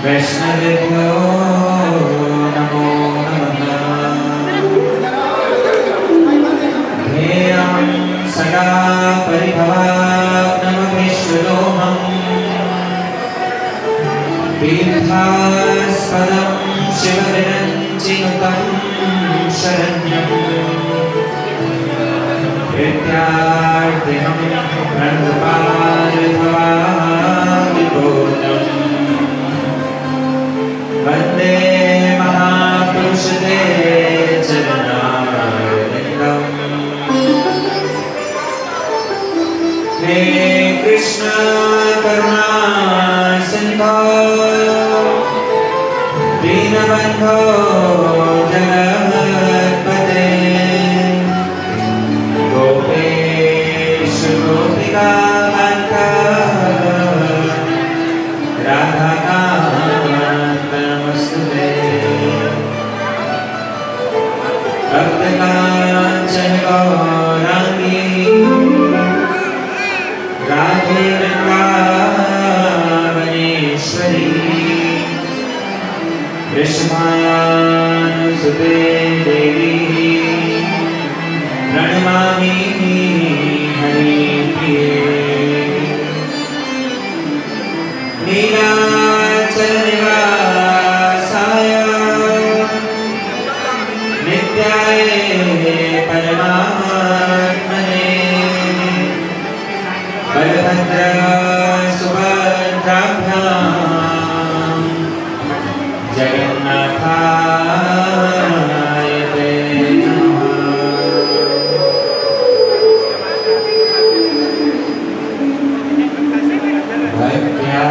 वैष्णवेभ्यो नमो नमः। ध्येयं सदा परिभवाग्नमभीष्टदोहम् तीर्थास्पदं शिवविरञ्चिनुतं शरण्यम् विद्यार्थिनं प्रणतपारिभवादिबोधम् वन्दे महापुरुषते चरणारविन्दम्। हे कृष्ण करुणा सिन्धो दीनबन्धो जगत्पते गोपेश गोपिकान्त राधाकान्त नमस्तुते। भक्तकाञ्चन गौराङ्गी राधे वृन्दावनेश्वरी वृषभानुसुते देवी प्रणमामि हरिप्रिये। नीलाचलनिवासाय नित्याय परमात्मने बलभद्र सुभद्राभ्यां जगन्नाथाय ते नमः। भक्त्या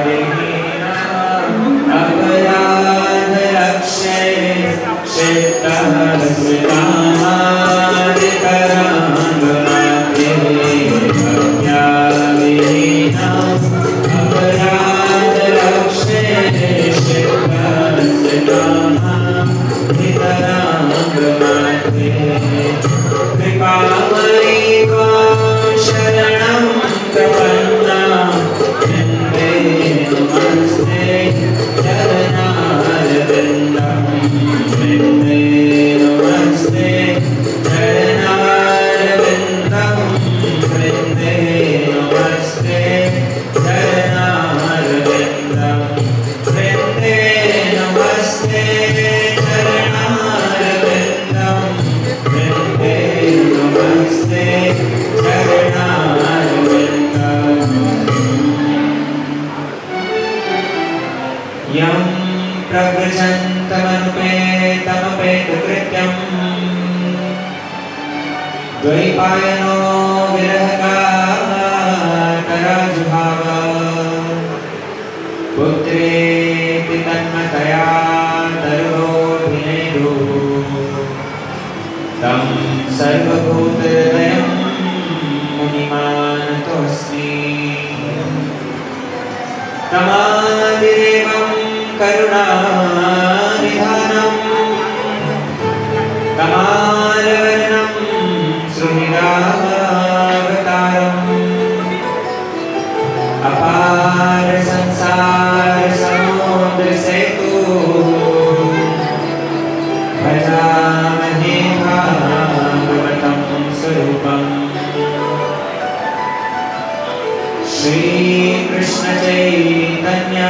विहीनाम् अपराधरक्षये क्षेत्रः स्मृतादिकराङ्गमात्रे। भक्त्या विहीनाम् अपराधरक्षये क्षेत्रः स्मृतादिकराङ्गमात्रे। कृपामयि त्वां शरणं प्रपन्नां वन्दे नमस्ते चरणारविन्दं। वन्दे नमस्ते चरणारविन्दं। वन्दे नमस्ते चरणारविन्दं। वन्दे नमस्ते चरणारविन्दं। वन्दे नमस्ते चरणारविन्दम्। यं प्रव्रजन्तमनुपेतमपेतकृत्यम् द्वैपायनो विरहकातराजुभाव पुत्रेति तन्मतया तरोभिनेदु तं सर्वभूतहृदयं मुनिमानतोऽस्मि। तमादिदेवं करुणानिधानं तमालवर्णं सुहृदावतारम् अपार संसार समुद्र सेतु भजामहे भागवतं स्वरूपम्। श्री कृष्ण चैतन्य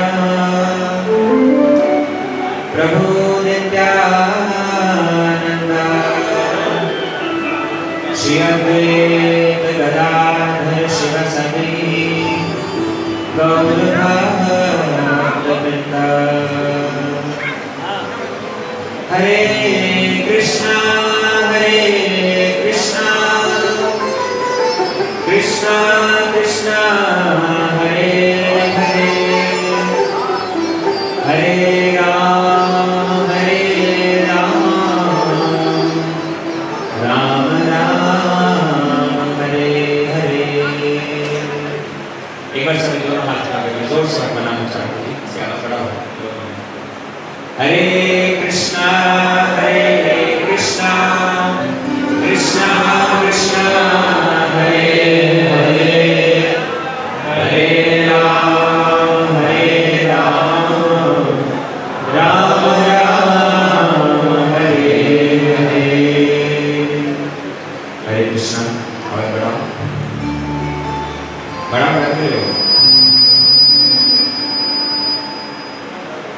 प्रभु नित्यानंद श्री अद्वैत गदाधर शिवसदि गौरभक्तवृन्द। हरे कृष्णा कृष्णा कृष्णा हरे हरे हरे राम राम राम हरे हरे। एक बार सभी दोनों हाथ उठा करके जोर से नाम उच्चारण करिए। सियारा खड़ा हो। हरे कृष्णा कृष्णा कृष्णा हरे हरे हरे राम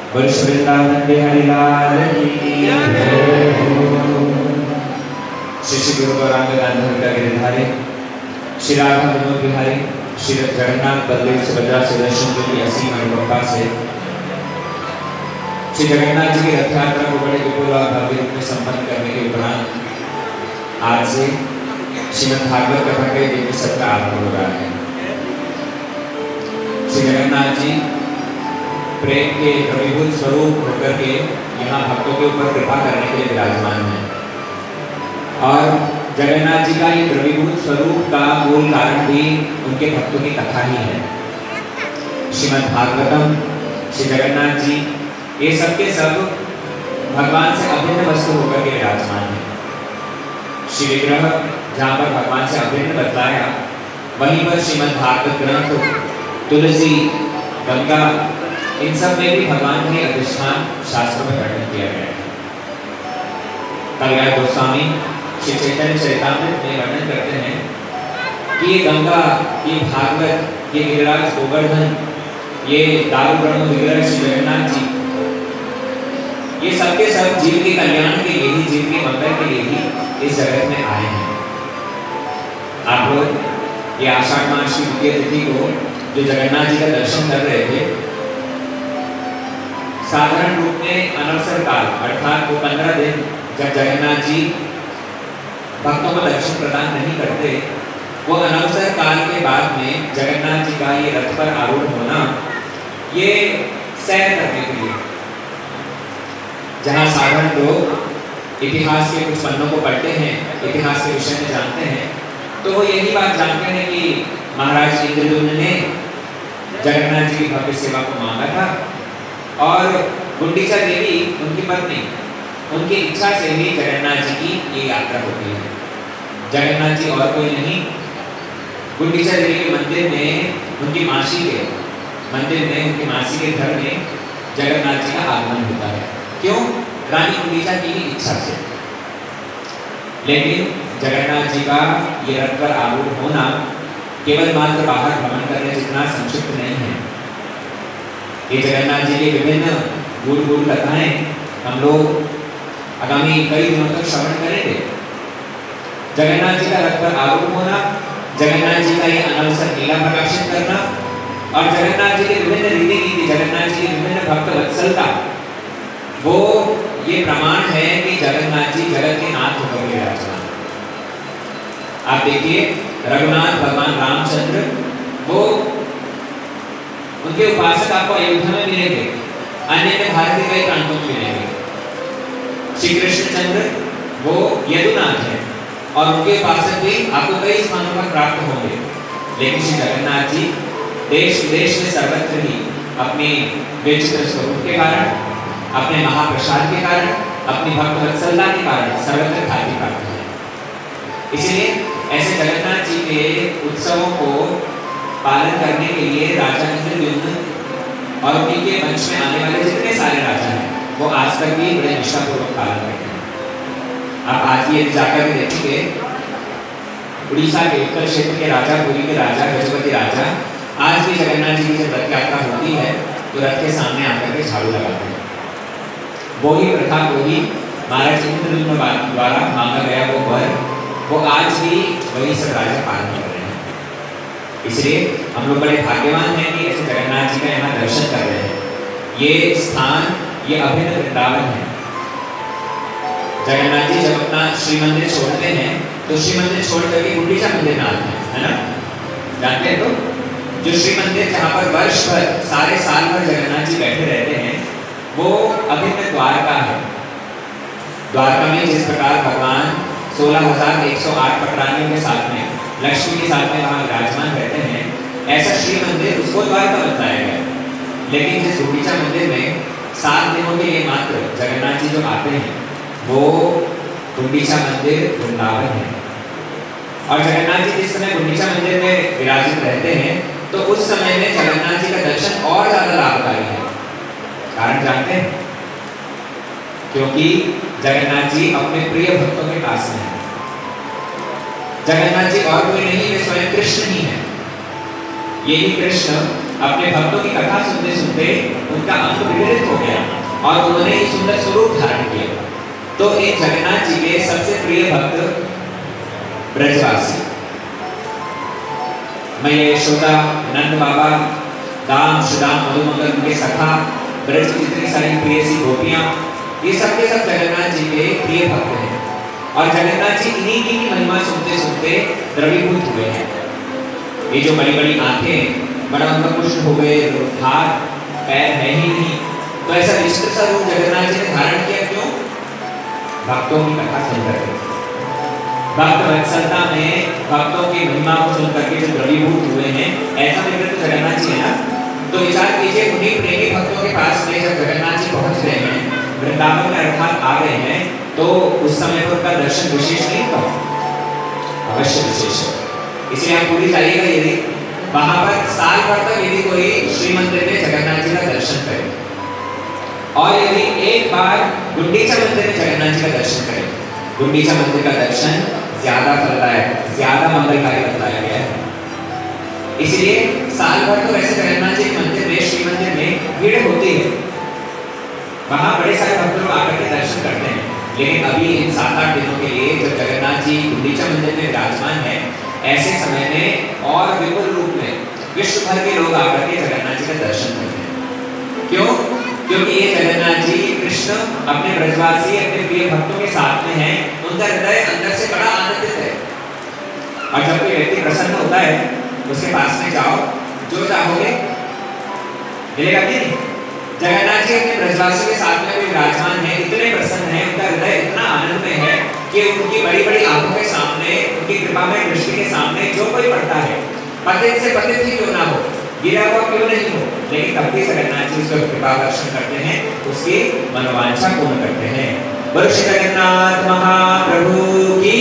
वर्ष वृंदावन बिहारी लाल की श्री श्री गुरु गौरांग गांधी का गिरधारी श्री राधा विनोद बिहारी श्री जगन्नाथ बलदेव सुभद्रा सुदर्शन जी की असीम अनुकंपा से श्री जगन्नाथ जी की रथ यात्रा को बड़े विपुल और भव्य रूप में संपन्न करने के उपरांत आज से श्रीमद् भागवत कथा के दिव्य सत्र आरंभ हो रहा है। श्री जगन्नाथ जी प्रेम के द्रवीभूत स्वरूप होकर के यहाँ भक्तों के ऊपर कृपा करने के लिए विराजमान है और जगन्नाथ जी का ये द्रवीभूत स्वरूप का मूल कारण भी उनके भक्तों की कथा ही है। श्रीमद् भागवतम, श्री जगन्नाथ जी ये सब के सब भगवान से अभिन्न वस्तु होकर के विराजमान है। श्री विग्रह जहाँ पर भगवान से अभिन्न बतलाया, वहीं पर श्रीमद् भागवत ग्रंथ, तुलसी, गंगा, इन सब में भी भगवान के अधिष्ठान शास्त्रों में वर्णन किया गया है। कल्याण गोस्वामी श्री चैतन्य चरितामृत में वर्णन करते हैं कि ये गंगा, ये भागवत, ये गिरिराज गोवर्धन, ये दारू ब्रह्म विग्रह श्री जगन्नाथ जी, ये सब के सब जीव के कल्याण के लिए ही, जीव के मंगल के लिए ही इस जगत में आए हैं। आप लोग ये आषाढ़ मास की द्वितीय तिथि को जो जगन्नाथ जी का दर्शन कर रहे थे, साधारण रूप में अनवसर काल अर्थात वो 15 दिन जब जगन्नाथ जी भक्तों को दर्शन प्रदान नहीं करते, वो अनवसर काल के बाद में जगन्नाथ जी का ये रथ पर आरूढ़ होना, ये सैर करने के लिए, जहाँ साधारण लोग इतिहास के कुछ पन्नों को पढ़ते हैं, इतिहास के विषय में जानते हैं, तो वो यही बात जानते हैं कि महाराज इंद्रद्युम्न ने जगन्नाथ जी की भव्य सेवा को मांगा था और गुंडीचा देवी उनकी पत्नी, उनकी इच्छा से ही जगन्नाथ जी की ये यात्रा होती है। जगन्नाथ जी और कोई नहीं, गुंडीचा देवी के मंदिर में उनकी मासी के मंदिर में, उनकी मासी के घर में जगन्नाथ जी का आगमन होता है। क्यों? रानी गुंडीचा की ही इच्छा से। लेकिन जगन्नाथ जी का ये रथ पर आरूढ़ होना केवल मात्र बाहर भ्रमण करने जितना संक्षिप्त नहीं है। ये जगन्नाथ जी के विभिन्न गूढ़ कथाएं हम लोग आगामी कई दिनों तक श्रवण करेंगे। जगन्नाथ जी का रथ पर आरूढ़ होना, जगन्नाथ जी का ये अनवसर लीला प्रकाशित करना और जगन्नाथ जी के विभिन्न रीति नीति, जगन्नाथ जी की विभिन्न भक्त वत्सलता, वो ये प्रमाण है कि जगन्नाथ जी जगत के नाथ होकर विराजमान। आप देखिए रघुनाथ भगवान रामचंद्र, वो उनके उपासक आपको अयोध्या में मिलेंगे, अन्य में भारत के कई प्रांतों में मिलेंगे। श्री कृष्णचंद्र वो यदुनाथ है और उनके उपासक भी आपको कई स्थानों पर प्राप्त होंगे। लेकिन श्री जगन्नाथ जी देश विदेश में सर्वत्र ही अपने विचित्र स्वरूप के कारण, अपने महाप्रसाद के कारण, अपनी भक्त वत्सलता के कारण सर्वत्र ख्याति प्राप्त है। इसलिए ऐसे जगन्नाथ जी के उत्सवों को पालन करने के लिए राजा इंद्रद्युम्न और उनके वंश में आने वाले जितने सारे राजा हैं, वो आज तक भी बड़े निष्ठापूर्वक पालन करते हैं। आप आज भी जाकर के देखेंगे, उड़ीसा के उत्तर क्षेत्र के राजा, पुरी के राजा, गजपति राजा, आज भी जगन्नाथ जी की जब रथ यात्रा होती है तो रथ के सामने आकर के झाड़ू लगाते हैं। वो ही प्रथा, वो ही महाराज इंद्रद्युम्न द्वारा मांगा गया वो वर, वो आज भी वही सब राजा पालन कर रहे हैं। इसलिए हम लोग बड़े भाग्यवान हैं कि ऐसे जगन्नाथ जी का यहाँ दर्शन कर रहे हैं। ये स्थान, ये अभिन्न वृंदावन है। जगन्नाथ जी जब अपना श्री मंदिर छोड़ते हैं तो श्री मंदिर छोड़ करके गुंडीचा मंदिर में आते हैं, है ना? जानते हैं तो जो श्री मंदिर जहाँ पर वर्ष भर, सारे साल भर जगन्नाथ जी बैठे रहते हैं, वो अभिन्न द्वारका है। द्वारका में जिस प्रकार भगवान 16,108 पटरानियों के साथ में, लक्ष्मी के साथ में वहाँ विराजमान रहते हैं, ऐसा श्री मंदिर उसको द्वारका बताया गया। लेकिन जिस गुंडीचा मंदिर में 7 दिनों के लिए मात्र जगन्नाथ जी जो आते हैं, वो गुंडीचा मंदिर वृंदावन है। और जगन्नाथ जी जिस समय गुंडीचा मंदिर में विराजित रहते हैं, तो उस समय में जगन्नाथ जी का दर्शन और ज्यादा लाभकारी है। कारण जानते हैं? क्योंकि जगन्नाथ जी अपने प्रिय भक्तों के पास में हैं। जगन्नाथ जी और कोई नहीं, वे स्वयं कृष्ण ही हैं। यही कृष्ण अपने भक्तों की कथा सुनते सुनते सुनते उनका अंग विकलित हो गया और उन्होंने सुंदर स्वरूप धारण किया। तो इन जगन्नाथ जी के सबसे प्रिय भक्त ब्रजवासी मैया यशोदा, नंद बाबा, दाम, सुदाम, मधुमंगल, उनके सखा, ब्रज की जितनी सारी प्रिय सी गोपियां, ये सब के सब जगन्नाथ जी के प्रिय भक्त हैं। और जगन्नाथ जी इन्हीं की महिमा सुनते सुनते द्रवीभूत हुए हैं। ये जो बड़ी बड़ी आंखें, बड़ा उनका कुष्ठ हो गए, हाथ पैर है ही नहीं, तो ऐसा विचित्र सा रूप जगन्नाथ जी ने धारण किया। क्यों? भक्तों की कथा सुनकर के, भक्त वत्सलता में भक्तों की महिमा को सुनकर के जो द्रवीभूत हुए हैं, ऐसा मित्र तो जगन्नाथ जी है ना। तो विचार कीजिए, उन्हीं प्रेमी भक्तों के पास में जब जगन्नाथ जी पहुंच रहे हैं, वृंदावन में अर्थात आ गए हैं, तो उस समय पर उनका दर्शन विशेष नहीं था? अवश्य विशेष है। इसलिए आप पूरी जाइएगा, यदि वहां पर साल भर तक यदि कोई श्री मंदिर में जगन्नाथ जी का दर्शन करे और यदि एक बार गुंडीचा मंदिर में जगन्नाथ जी का दर्शन करे, गुंडीचा मंदिर का दर्शन ज्यादा फलदायक, ज्यादा मंगलकारी बताया गया है। इसलिए साल भर तो वैसे जगन्नाथ जी के मंदिर में, श्री मंदिर में भीड़ होती है, वहां बड़े सारे भक्त लोग आकर के दर्शन करते हैं। लेकिन अभी इन 7-8 दिनों के लिए जब जगन्नाथ जी गुंडीचा मंदिर में विराजमान है, ऐसे समय में और विपुल रूप में विश्व भर के लोग आकर के जगन्नाथ जी का दर्शन करते हैं। क्यों? क्योंकि ये जगन्नाथ जी कृष्ण अपने ब्रजवासी, अपने प्रिय भक्तों के साथ में हैं, उनका हृदय अंदर से बड़ा आनंदित है। और जब कोई व्यक्ति प्रसन्न होता है, उसके पास में जाओ, जो चाहोगे मिलेगा कि नहीं? जगन्नाथ जी अपने ब्रजवासी के साथ में विराजमान है, इतने प्रसन्न है, उनका हृदय इतना आनंद में है कि उनकी बड़ी बड़ी आंखों के सामने, उनकी कृपामय दृष्टि के सामने जो कोई पड़ता है, पतित से पतित ही क्यों ना हो, गिरा हुआ क्यों नहीं हो, लेकिन तब भी जगन्नाथ जी उसको कृपा दर्शन करते हैं, उसकी मनोवांछा पूर्ण करते हैं। बोलो श्री जगन्नाथ महाप्रभु की।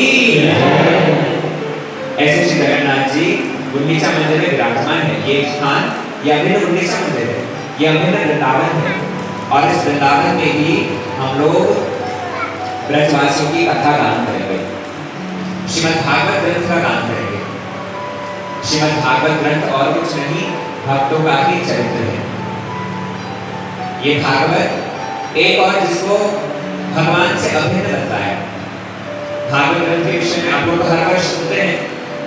ऐसे श्री जगन्नाथ जी गुंडीचा मंदिर में विराजमान है। ये स्थान, ये अभिन्न गुंडीचा मंदिर है, ये अभिन्न वृंदावन है। और इस वृंदावन में ही हम लोग ब्रजवासियों की कथा गान करेंगे, श्रीमद् भागवत ग्रंथ का गान करेंगे। श्रीमद् भागवत ग्रंथ और कुछ नहीं, भक्तों का ही चरित्र है। ये भागवत एक और जिसको भगवान से अभिन्न लगता है। भागवत ग्रंथ के विषय में आप लोग हर वर्ष सुनते हैं,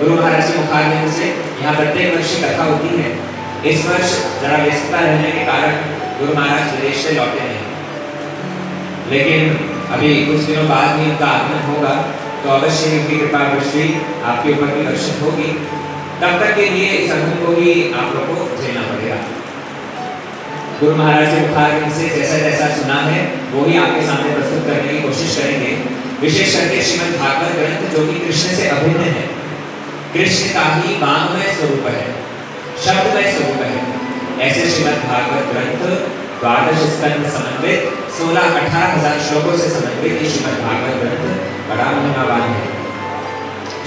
गुरु महाराज के मुखारबिंद से यहाँ प्रत्येक वर्ष कथा होती है। इस वर्ष जरा व्यस्तता रहने के कारण गुरु महाराज विदेश से लौटे नहीं, लेकिन अभी कुछ दिनों बाद ही उनका आगमन होगा, तो अवश्य उनकी कृपा दृष्टि आपके ऊपर भी वर्षित होगी। तब तक के लिए इस अनुभव को ही आप लोगों को झेलना पड़ेगा। गुरु महाराज के मुखारबिंद से जैसा जैसा सुना है वो ही आपके सामने प्रस्तुत करने की कोशिश करेंगे। विशेष करके श्रीमद् भागवत ग्रंथ जो कि कृष्ण से अभिन्न है, कृष्ण का ही वांगमय स्वरूप है, शब्दमय स्वरूप है। ऐसे श्रीमद् भागवत ग्रंथ 12 स्कंद समन्वित 16-18 हजार श्लोकों से समन्वित ये श्रीमद् भागवत ग्रंथ बड़ा महिमावान है।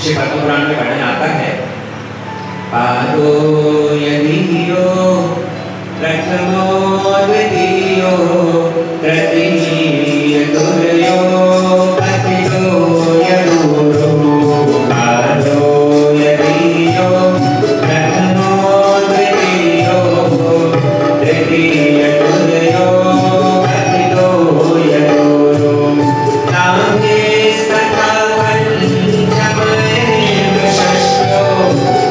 श्री पद्म पुराण में वर्णन आता है, पादो यदीयो प्रथमो द्वितीयो तृतीयो तुर्यो पतितो यदूरो। पादो यदीयो प्रथमो द्वितीयो तृतीयो तुर्यो पतितो यदूरो। नामेस्तथा पंचमेव षष्ठो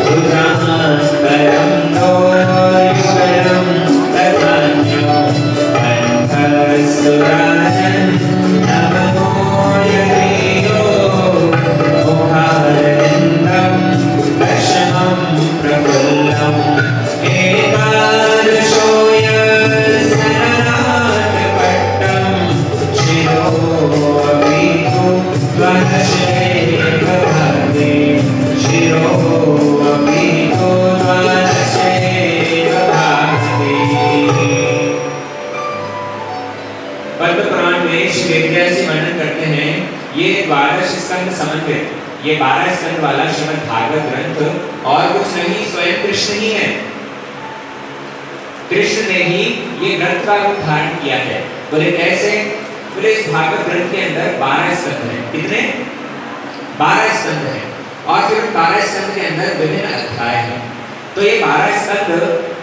रुद्रांतरं दोयुगलं तथान्यो अन्तःसुराजन् नमो यदीयो मुखारविन्दं दशमं प्रफुल्लम् एकादशो यस्सनाथपट्टं शिरोऽपि द्वादशेव भागे। शिरोऽपि द्वादशेव भागे। पद्म पुराण में श्री वेदव्यास जी वर्णन करते हैं, ये 12 स्कंद समन्वित, ये 12 स्कंद वाला श्रीमद् भागवत ग्रंथ और कुछ नहीं, स्वयं कृष्ण ही है। कृष्ण ने ही ये ग्रंथ का रूप धारण किया है। बोले कैसे? बोले इस भागवत ग्रंथ के अंदर 12 स्कंद हैं। कितने? 12 स्कंद हैं। और फिर 12 स्कंद के अंदर विभिन्न अध्याय हैं। तो ये 12 स्कंद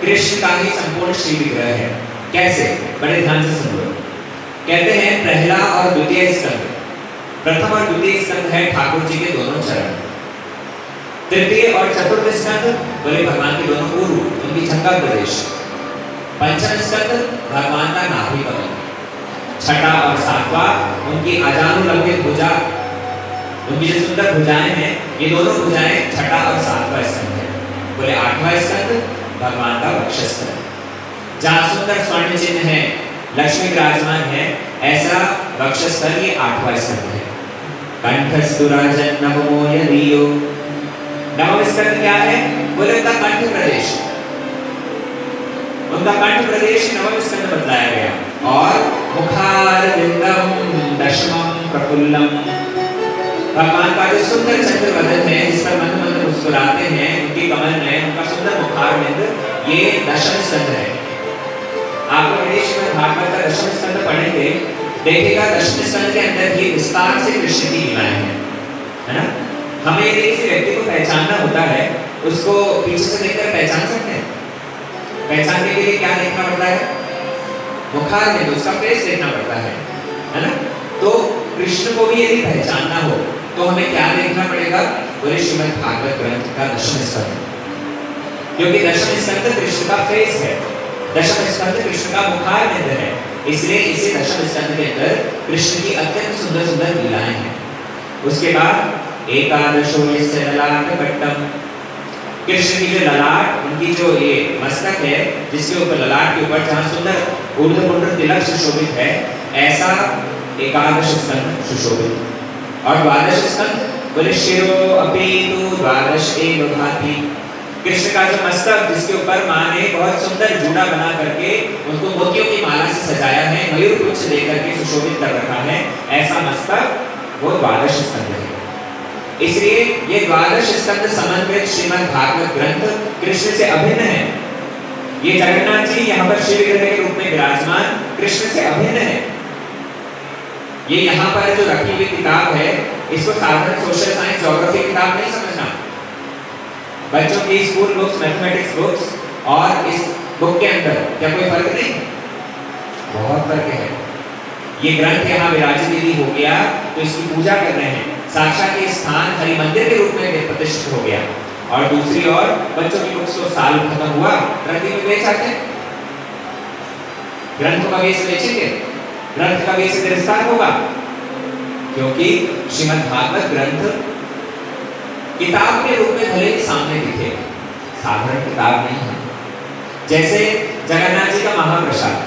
कृष्ण का ही संपूर्ण श्री विग्रह है। कैसे? बड़े ध्यान से सुन लो। कहते हैं पहला और द्वितीय स्कंद, प्रथम और द्वितीय स्कंद है ठाकुर जी के दोनों चरण। तृतीय और चतुर्थ स्कंद बोले भगवान के दोनों गुरु, उनकी झंका प्रदेश। पंचम स्कंद भगवान का नाभि कमल। छठा और सातवां उनकी अजानुलंबित भुजा, उनकी जो सुंदर भुजाएं हैं, ये दोनों भुजाएं छठा और सातवां स्कंद है। बोले आठवां स्कंद भगवान का वक्षस्थल, जहाँ सुंदर स्वर्ण चिन्ह है, लक्ष्मी विराजमान है, ऐसा वक्षस्थल ये आठवां स्कंद है। कंठस्थुराजन नवमो यदीयो, नवम स्कंद क्या है? बोले उनका कंठ प्रदेश, उनका कंठ प्रदेश नवम स्कंद बतलाया गया। और मुखारविंदम दशमम प्रफुल्लम, भगवान का जो सुंदर चंद्र वदन है, जिस पर मंद मंद मुस्कुराते हैं, उनकी कमल में उनका सुंदर मुखारविंद, ये दशम स्कंद है। आप लोग श्रीमद् भागवत का दशम स्कंद पढ़ेंगे, देखिएगा दशम स्कंद के अंदर भी विस्तार से कृष्ण की लीलाएं हैं, है ना? हमें यदि किसी व्यक्ति को पहचानना होता है, उसको पीछे से देखकर पहचान सकते हैं। पहचानने के लिए क्या देखना पड़ता है? मुखारविंद, उसका फेस देखना पड़ता है ना? तो कृष्ण को भी यदि पहचानना हो तो हमें क्या देखना पड़ेगा? बोले श्रीमद् भागवत ग्रंथ का दशम स्कंद, क्योंकि दशम स्कंद कृष्ण का फेस है, दशम स्कंद कृष्ण का मुखारविंद है, इसलिए इसी दशम स्कंद के अंदर कृष्ण की अत्यंत सुंदर सुंदर लीलाएं हैं। उसके बाद एकादशो यस्य ललाट कट्टम, कृष्ण की जो ललाट, उनकी जो ये मस्तक है, जिसके ऊपर ललाट के ऊपर जहाँ सुंदर ऊर्ध्वपुंड्र तिलक सुशोभित है, ऐसा एकादश स्कंद सुशोभित। और द्वादश स्कंद बोले शिरो अपि तु द्वादश एव भाति, कृष्ण का जो मस्तक, जिसके ऊपर माँ ने बहुत सुंदर जूड़ा बना करके उनको मोतियों की माला से सजाया है, मयूर पुच्छ देकर के सुशोभित कर रखा है, ऐसा मस्तक वो द्वादश स्कंद है। इसलिए ये द्वादश स्कंद समन्वित श्रीमद् भागवत ग्रंथ कृष्ण से अभिन्न है। ये जगन्नाथ जी यहाँ पर श्री विग्रह के रूप में विराजमान कृष्ण से अभिन्न है। ये यहाँ पर जो रखी हुई किताब है, इसको साधारण सोशल साइंस ज्योग्राफी किताब नहीं समझना। बच्चों की स्कूल बुक्स, मैथमेटिक्स बुक्स और इस बुक के अंदर क्या कोई फर्क नहीं? बहुत फर्क है। ये ग्रंथ यहाँ विराजित यदि हो गया तो इसकी पूजा कर रहे हैं, साक्षात ये स्थान हरि मंदिर के रूप में प्रतिष्ठित हो गया। और दूसरी ओर बच्चों की बुक्स तो साल खत्म हुआ, रद्दी में बेच आते, ग्रंथों का बेच बेचेंगे, ग्रंथ का बेच तिरस्कार होगा, क्योंकि श्रीमद् भागवत ग्रंथ किताब के रूप में भले ही सामने दिखे, साधारण किताब नहीं है। जैसे जगन्नाथ जी का महाप्रसाद,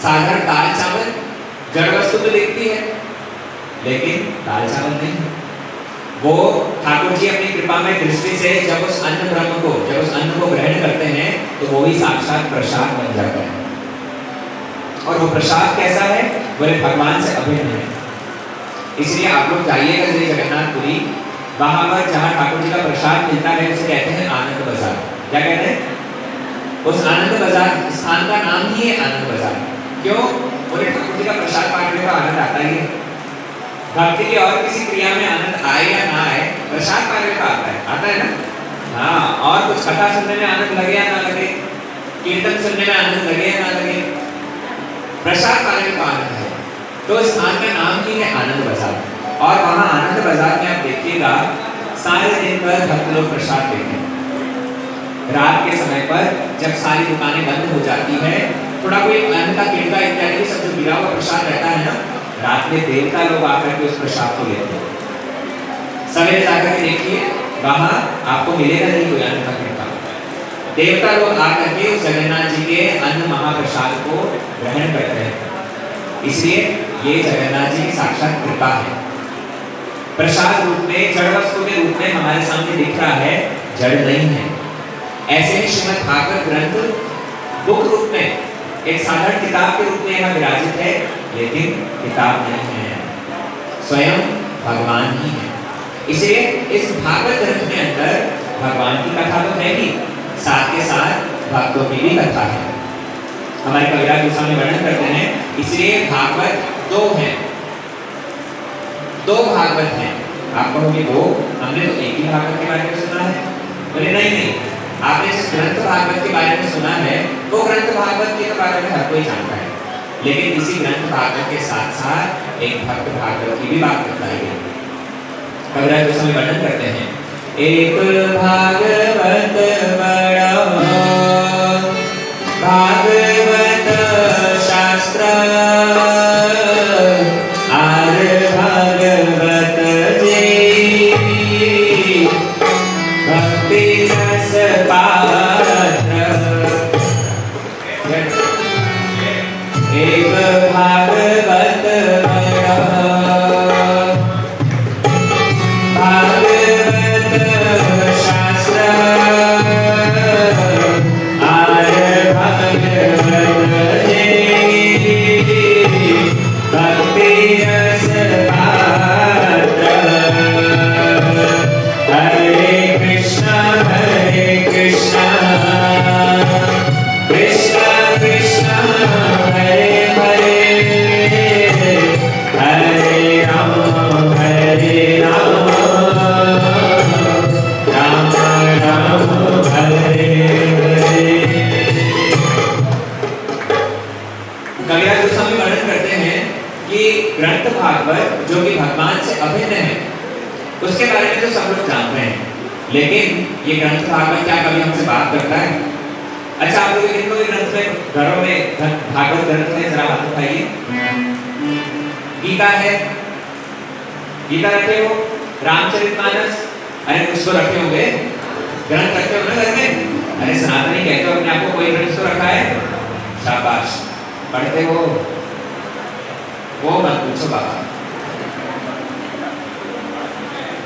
साधारण दाल चावल जड़ वस्तु तो दिखती है, लेकिन दाल चावल नहीं है। वो ठाकुर जी अपनी कृपा में दृष्टि से जब उस अन्न ब्रह्म को, जब उस अन्न को ग्रहण करते हैं, तो वो ही साक्षात प्रसाद बन जाता है। और वो प्रसाद कैसा है? बोले भगवान से अभिन्न है। इसलिए आप लोग जाइएगा श्री जगन्नाथपुरी, वहां पर जहाँ ठाकुर जी का प्रसाद मिलता है, उसे कहते हैं आनंद बाजार। क्या कहते हैं? उस आनंद बाजार स्थान का नाम ही है आनंद बाजार। क्यों? बोले ठाकुर जी का प्रसाद पाने का आनंद आता ही है। भक्ति की और किसी क्रिया में आनंद आए या ना आए, प्रसाद पाने का आता है ना? हाँ, और कुछ कथा सुनने में आनंद लगे या ना लगे, कीर्तन सुनने में आनंद लगे या ना लगे, प्रसाद पाने का आनंद है। तो स्थान का नाम ही है आनंद बाजार। और वहाँ आनंद बाजार में आप देखिएगा, सारे दिन भर भक्त लोग प्रसाद देते हैं। रात के समय पर जब सारी दुकानें बंद हो जाती है, थोड़ा कोई अन्न का किरका इत्यादि सब जो गिरा हुआ प्रसाद रहता है ना, रात में देवता लोग आकर के उस प्रसाद को लेते हैं। सवेरे जाकर के देखिए, वहाँ आपको मिलेगा नहीं कोई अन्न का किरका। देवता लोग आकर के उस जगन्नाथ जी के अन्न महाप्रसाद को ग्रहण करते हैं। इसलिए ये जगन्नाथ जी की साक्षात कृपा है। प्रसाद रूप में, जड़ वस्तु के रूप में हमारे सामने दिख रहा है, जड़ नहीं है। ऐसे ही श्रीमद् भागवत ग्रंथ बुक रूप में, एक साधारण किताब के रूप में यहाँ विराजित है, लेकिन किताब नहीं है, स्वयं भगवान ही है। इसलिए इस भागवत ग्रंथ के अंदर भगवान की कथा तो है ही, साथ के साथ भक्तों की भी कथा है। हमारे कविराज गोस्वामी वर्णन करते हैं, इसलिए भागवत दो हैं, दो भागवत हैं। आप कहोगे दो, हमने तो एक ही भागवत के बारे में सुना है। बोले नहीं, आपने जिस ग्रंथ भागवत के बारे में सुना है वो ग्रंथ भागवत के बारे में हर कोई जानता है, लेकिन इसी ग्रंथ भागवत के साथ साथ एक भक्त भागवत की भी बात बताई गई। कविराज गोस्वामी वर्णन करते हैं, एक भागवत बड़ा भागवत शास्त्र आर भागवत जी भक्ति रस पात्र। एक भागवत बड़ा भागवत शास्त्र आर भागवत जी भक्ति रस पात्र। हरे कृष्णा कृष्ण कृष्णा हरे हरे हरे राम राम राम हरे हरे। कविराज गोस्वामी वर्णन करते हैं कि ग्रंथ भागवत जो कि भगवान से अभिन्न है उसके बारे में तो सब लोग जानते हैं, लेकिन ये ग्रंथ भागवत क्या कभी हमसे बात करता है? अच्छा, आप लोग कितनों के ग्रंथ में घरों में भागवत ग्रंथ में जरा हाथ उठाइए। गीता है, गीता रखे हो, रामचरितमानस, अरे कुछ तो रखे होंगे, ग्रंथ रखे हो ना घर में? अरे सनातनी कहते हो अपने आप को, कोई ग्रंथ तो रखा है? शाबाश, पढ़ते हो? वो मत पूछो बाबा।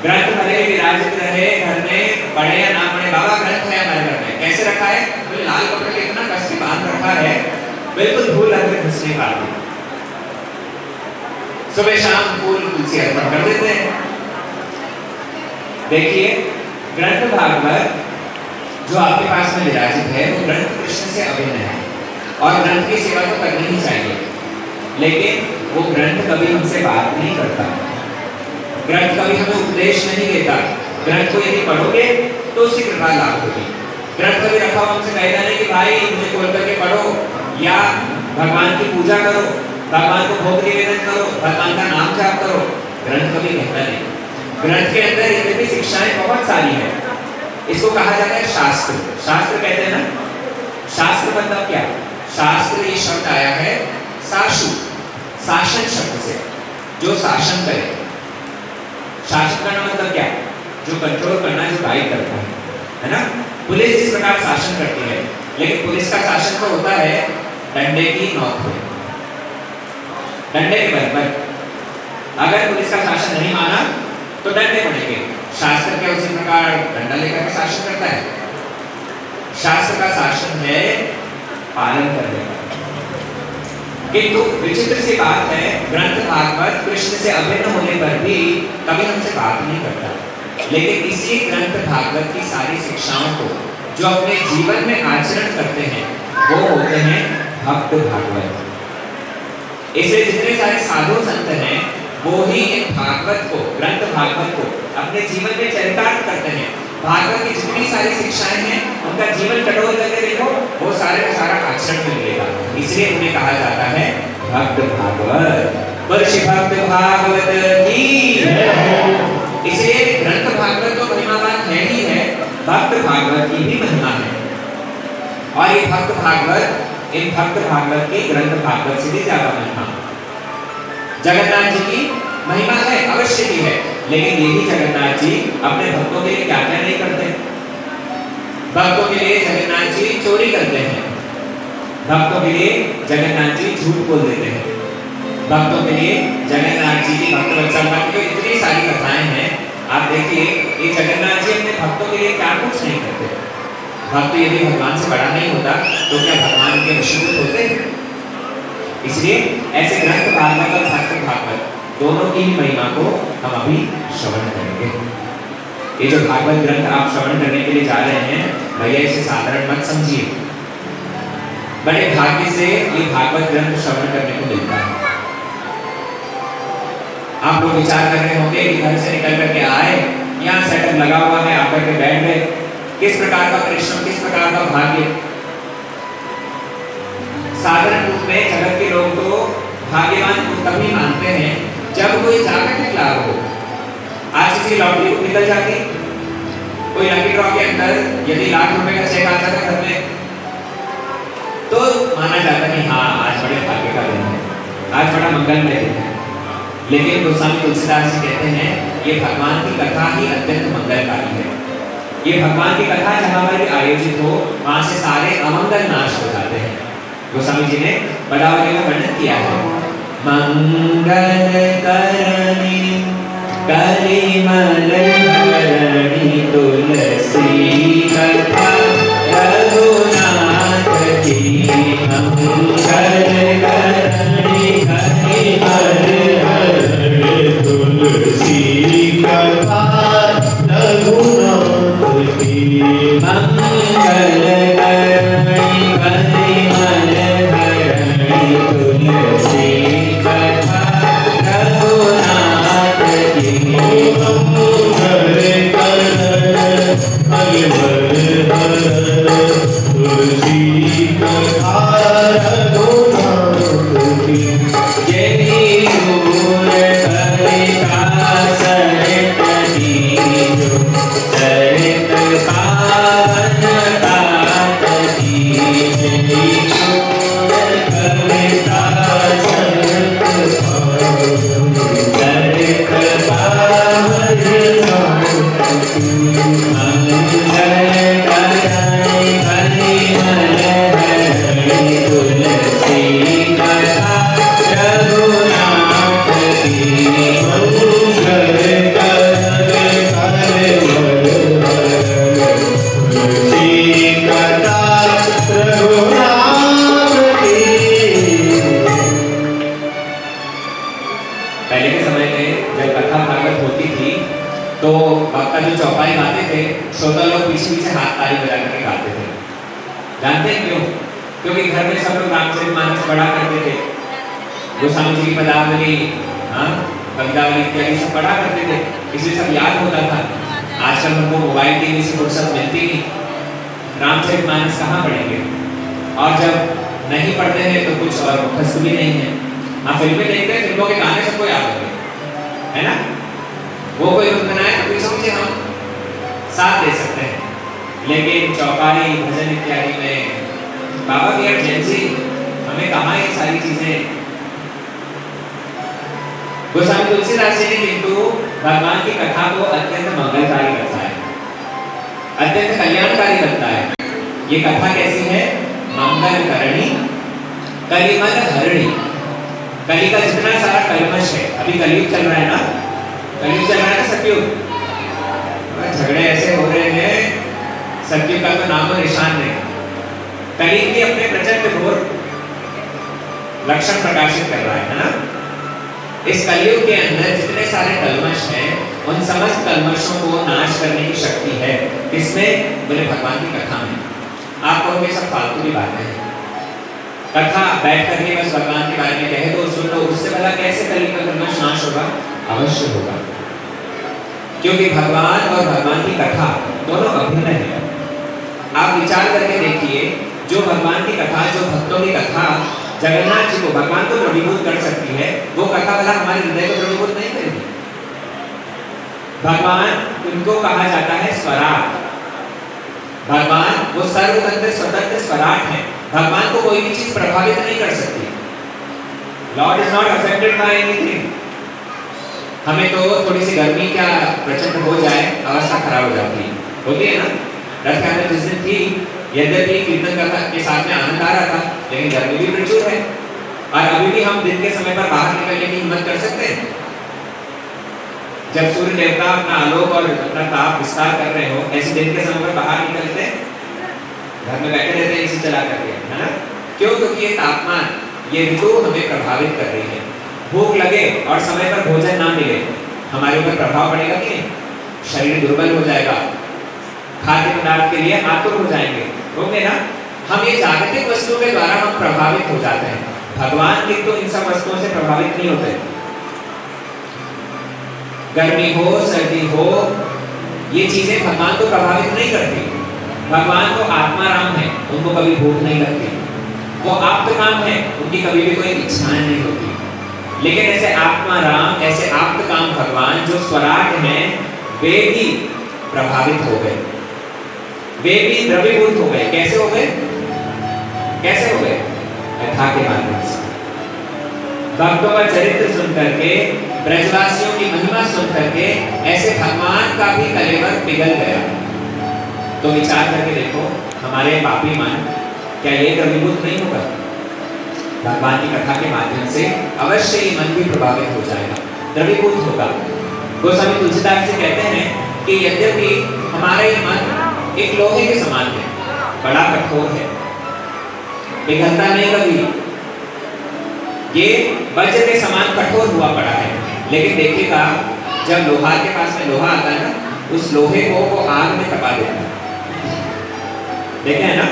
ग्रंथ भले विराजित रहे घर में, पढ़े या ना पढ़े, बाबा ग्रंथ है हमारे घर में। कैसे रखा है? तो लाल कपड़े के इतना कस के बांध रखा है, बिल्कुल धूल लग के घुस नहीं पाती। सुबह शाम फूल तुलसी अर्पण कर देते हैं। देखिए, ग्रंथ भागवत जो आपके पास में विराजित है वो ग्रंथ कृष्ण से अभिन्न है और ग्रंथ की सेवा तो करनी ही चाहिए, लेकिन वो ग्रंथ कभी हमसे बात नहीं करता, ग्रंथ कभी हमें उपदेश नहीं देता। ग्रंथ को यदि पढ़ोगे तो उसकी कृपा लाभ होगी। ग्रंथ कभी रखा हुआ हमसे कहता नहीं कि भाई मुझे खोल करके पढ़ो या भगवान की पूजा करो, भगवान को भोग निवेदन करो, भगवान का नाम जाप करो, ग्रंथ कभी कहता नहीं। ग्रंथ के अंदर इतनी शिक्षाएं बहुत सारी हैं। इसको कहा जाता है शास्त्र। शास्त्र कहते हैं ना, शास्त्र मतलब क्या? शास्त्र ये शब्द आया है साशु, शासन शब्द से, जो शासन करे। शासन करना मतलब क्या? जो कंट्रोल करना, जो गाइड करता है ना? पुलिस इस प्रकार शासन करती है, लेकिन पुलिस का शासन तो होता है डंडे की नोक पे, डंडे के बराबर। अगर पुलिस का शासन नहीं माना तो डंडे पड़ेंगे। शास्त्र क्या उसी प्रकार डंडा लेकर के शासन करता है? शास्त्र का शासन है पालन करने का। किंतु विचित्र सी बात है, ग्रंथ भागवत कृष्ण से अभिन्न होने पर भी कभी हमसे बात नहीं करता, लेकिन इसी ग्रंथ भागवत की सारी शिक्षाओं को जो अपने जीवन में आचरण करते हैं वो होते हैं भक्त भागवत। इसलिए जितने सारे साधु संत हैं वो ही इन भागवत को, ग्रंथ भागवत को अपने जीवन में चरितार्थ करते हैं। भागवत की जितनी सारी शिक्षाएं हैं उनका जीवन टटोल करके देखो, वो सारे का सारा आचरण में मिलेगा। इसलिए उन्हें कहा जाता है भक्त भागवत। वर्ष भक्त भागवत की। इसलिए ग्रंथ भागवत तो महिमावान है ही है, भक्त भागवत की भी महिमा है। और ये भक्त भागवत, इन भक्त भागवत की ग्रंथ भागवत से भी ज्यादा महिमा। जगन्नाथ जी की महिमा है, अवश्य ही है, लेकिन ये भी जगन्नाथ जी अपने भक्तों के लिए क्या क्या नहीं करते। भक्तों के लिए जगन्नाथ जी चोरी करते हैं, भक्तों के लिए जगन्नाथ जी झूठ बोल देते हैं, भक्तों के लिए जगन्नाथ जी की भक्त वत्सल की इतनी सारी कथाएं हैं। आप देखिए ये जगन्नाथ जी अपने भक्तों के लिए क्या कुछ नहीं करते। भक्त यदि भगवान से बड़ा नहीं होता तो क्या भगवान के वशीभूत होते? इसलिए ऐसे ग्रंथ भागवत और भक्त भागवत दोनों की ही महिमा को हम अभी श्रवण करेंगे। ये जो भागवत ग्रंथ आप श्रवण करने के लिए जा रहे हैं, भैया इसे साधारण मत समझिए। बड़े भाग्य से ये भागवत ग्रंथ श्रवण करने को मिलता है। आप लोग विचार कर रहे होंगे कि घर से निकल करके आए, यहाँ सेटअप लगा हुआ है, आकर के बैठ गए, किस प्रकार का परिश्रम, किस प्रकार का भाग्य। साधारण रूप में जगत के लोग तो भाग्यवान को तभी मानते हैं जब कोई जागतिक लाभ हो। आज किसी लॉटरी निकल जाती, कोई लकी ड्रॉ के अंदर यदि लाख रुपए का चेक आता है घर में, तो माना जाता है कि हाँ आज बड़े भाग्य का दिन है, आज बड़ा मंगलमय दिन है। लेकिन गोस्वामी तुलसीदास जी कहते हैं ये भगवान की कथा ही अत्यंत मंगलकारी है। ये भगवान की कथा जहाँ पर भी आयोजित हो वहां से सारे अमंगल नाश हो जाते हैं। गोस्वामी जी ने पदावली में वर्णन किया है, मंगल करणी कलिमल धरणी तुलसी कथा रघुनाथ की। मंगल करणी कलिमल धरणी तुलसी कथा रघुनाथ की। मंगल करणी कलिमल धरणी तुलसी कथा रघुनाथ की। मंगल करणी कलिमल तुलसी कथा रघुनाथ की। जय गुर कलिता सरित दीजो सरित पावन तात की। जय गुर कलिता सरित पावन सरित पावन तात की। मंगल करणी कलिमल धरणी तुलसी कथा रघुनाथ की। मंगल करणी कलिमल धरणी तुलसी कथा रघुनाथ की। पहले के समय में जब कथा भागवत होती थी तो भक्त जो चौपाई गाते थे, श्रोता लोग पीछे पीछे हाथ ताली बजा करके गाते थे। जानते हैं क्यों? क्योंकि घर में सब लोग रामचरितमानस पढ़ा करते थे, गोस्वामी जी की पदावली, कवितावली इत्यादि सब पढ़ा करते थे, इसलिए सब याद होता था। आजकल हमको मोबाइल टीवी से फुर्सत मिलती नहीं, रामचरितमानस कहाँ पढ़ेंगे? और जब नहीं पढ़ते हैं तो कुछ और मुखस्त भी नहीं है। हाँ, फिल्में देखते हैं, फिल्मों के गाने सबको याद होंगे, है ना? वो कोई रुक बनाए तो पीछे पीछे हम साथ दे सकते हैं, लेकिन चौपाई भजन इत्यादि में बाबा की अर्जेंसी हमें कहाँ ये सारी चीजें। गोस्वामी तुलसीदास जी ने किंतु भगवान की कथा को अत्यंत मंगलकारी लगता है, अत्यंत कल्याणकारी लगता है। ये कथा कैसी है? मंगल करणी कलिमल हरणी। कली का जितना सारा कलमश है, अभी कलयुग चल रहा है ना, कलयुग चल रहा है ना, सतयुग, झगड़े ऐसे हो रहे हैं, सतयुग का तो नामो निशान नहीं। कलयुग भी अपने प्रचंड घोर लक्षण प्रकाशित कर रहा है ना। इस कलयुग के अंदर जितने सारे कलमश हैं, उन समस्त कलमशों को नाश करने की शक्ति है किसमें? बोले भगवान की कथा में। आप कहोगे सब फालतू की बातें हैं, कथा बैठ करके बस भगवान के बारे में कहे तो सुन लो, उससे भला कैसे कलयुग का कलमश नाश होगा? अवश्य होगा, क्योंकि भगवान और भगवान की कथा दोनों अभिन्न है। आप विचार करके देखिए, जो भगवान की कथा, जो भक्तों की कथा जगन्नाथ जी को, भगवान को द्रवीभूत कर सकती है, वो कथा वाला हमारे हृदय को द्रवीभूत नहीं करेगी। भगवान, उनको कहा जाता है स्वराट। भगवान वो सर्वतंत्र स्वतंत्र स्वराट है। भगवान को कोई भी चीज प्रभावित नहीं कर सकती। Lord is not affected by anything. हमें तो थोड़ी सी गर्मी क्या प्रचंड हो जाए, अवस्था खराब हो जाती है, होती है ना। रथ यात्रा जिस दिन थी, यद्यपि कीर्तन कथा के साथ में आनंद आ रहा था, लेकिन गर्मी भी प्रचुर है। और अभी भी हम दिन के समय पर बाहर निकलने की हिम्मत कर सकते हैं? जब सूर्य देवता अपना आलोक और अपना ताप विस्तार कर रहे हो, ऐसे दिन के समय पर बाहर निकलते हैं? घर में बैठे रहते हैं इसी चला करके, है ना। क्यों? क्योंकि ये तापमान, ये ऋतु हमें प्रभावित कर रही है। भूख लगे और समय पर भोजन ना मिले, हमारे ऊपर प्रभाव पड़ेगा कि नहीं? शरीर दुर्बल हो जाएगा, खाद्य पदार्थ के लिए आतुर हो जाएंगे, होंगे ना। हम ये जागतिक वस्तुओं के द्वारा हम प्रभावित हो जाते हैं। भगवान किंतु इन सब वस्तुओं से प्रभावित नहीं होते। गर्मी हो, सर्दी हो, ये चीजें भगवान को प्रभावित नहीं करती। भगवान तो आत्मा राम है, उनको कभी भूख नहीं लगती। वो आप्त काम है, उनकी कभी भी कोई इच्छाएं नहीं होती। लेकिन ऐसे आत्मा राम, ऐसे आप्त काम भगवान जो स्वराट हैं, वे भी प्रभावित हो गए, वे भी द्रवीभूत हो गए। कैसे हो गए? कैसे हो गए? कथा के माध्यम से, भक्तों का चरित्र सुन करके, ब्रजवासियों की महिमा सुन करके ऐसे भगवान का भी कलेवर पिघल गया। तो विचार करके देखो, हमारे पापी मन क्या ये द्रवीभूत नहीं होगा? भगवान की कथा के माध्यम से अवश्य ही मन भी प्रभावित हो जाएगा, द्रवीभूत होगा। गोस्वामी तुलसीदास जी कहते हैं कि यद्यपि हमारा ये मन एक लोहे के समान है, बड़ा कठोर है, पिघलता नहीं कभी, ये वज्र के समान कठोर हुआ पड़ा है। लेकिन देखिएगा, जब लोहार के पास में लोहा आता है ना, उस लोहे को वो आग में तपा देता है। देखे है ना,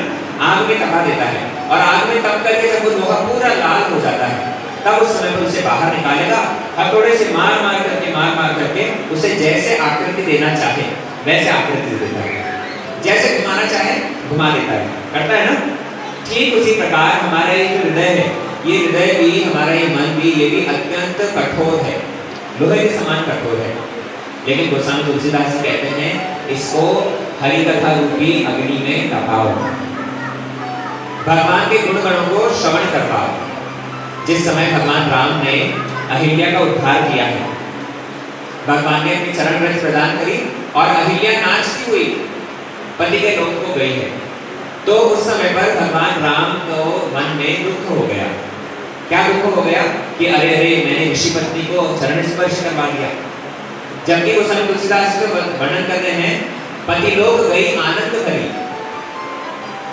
आग में तपा देता है, और आग में तप करके जब वो लोहा पूरा लाल हो जाता है, तब उस समय पर उसे बाहर निकालेगा, हथौड़े से मार मार करके उसे जैसे आकृति देना चाहे वैसे आकृति देता है, जैसे घुमाना चाहे घुमा देता है, करता है ना। ठीक उसी प्रकार हमारा ये जो हृदय है, ये हृदय भी, हमारा ये मन भी, ये भी अत्यंत कठोर है, लोहे के समान कठोर है। लेकिन गोस्वामी तुलसीदास जी कहते हैं, इसको हरि कथा रूपी अग्नि में तपाओ, भगवान के गुण गणों को श्रवण करवाओ। जिस समय भगवान राम ने अहिल्या का उद्धार किया है, भगवान ने अपनी चरण रज प्रदान करी और अहिल्या नाचती हुई पति के लोक को गई है, तो उस समय पर भगवान राम को मन में दुख हो गया। क्या दुख हो गया? कि अरे अरे, मैंने ऋषि पत्नी को चरण स्पर्श करवा दिया। जबकि गोस्वामी तुलसीदास जी वर्णन करते हैं, पति लोक गई आनंद भरी।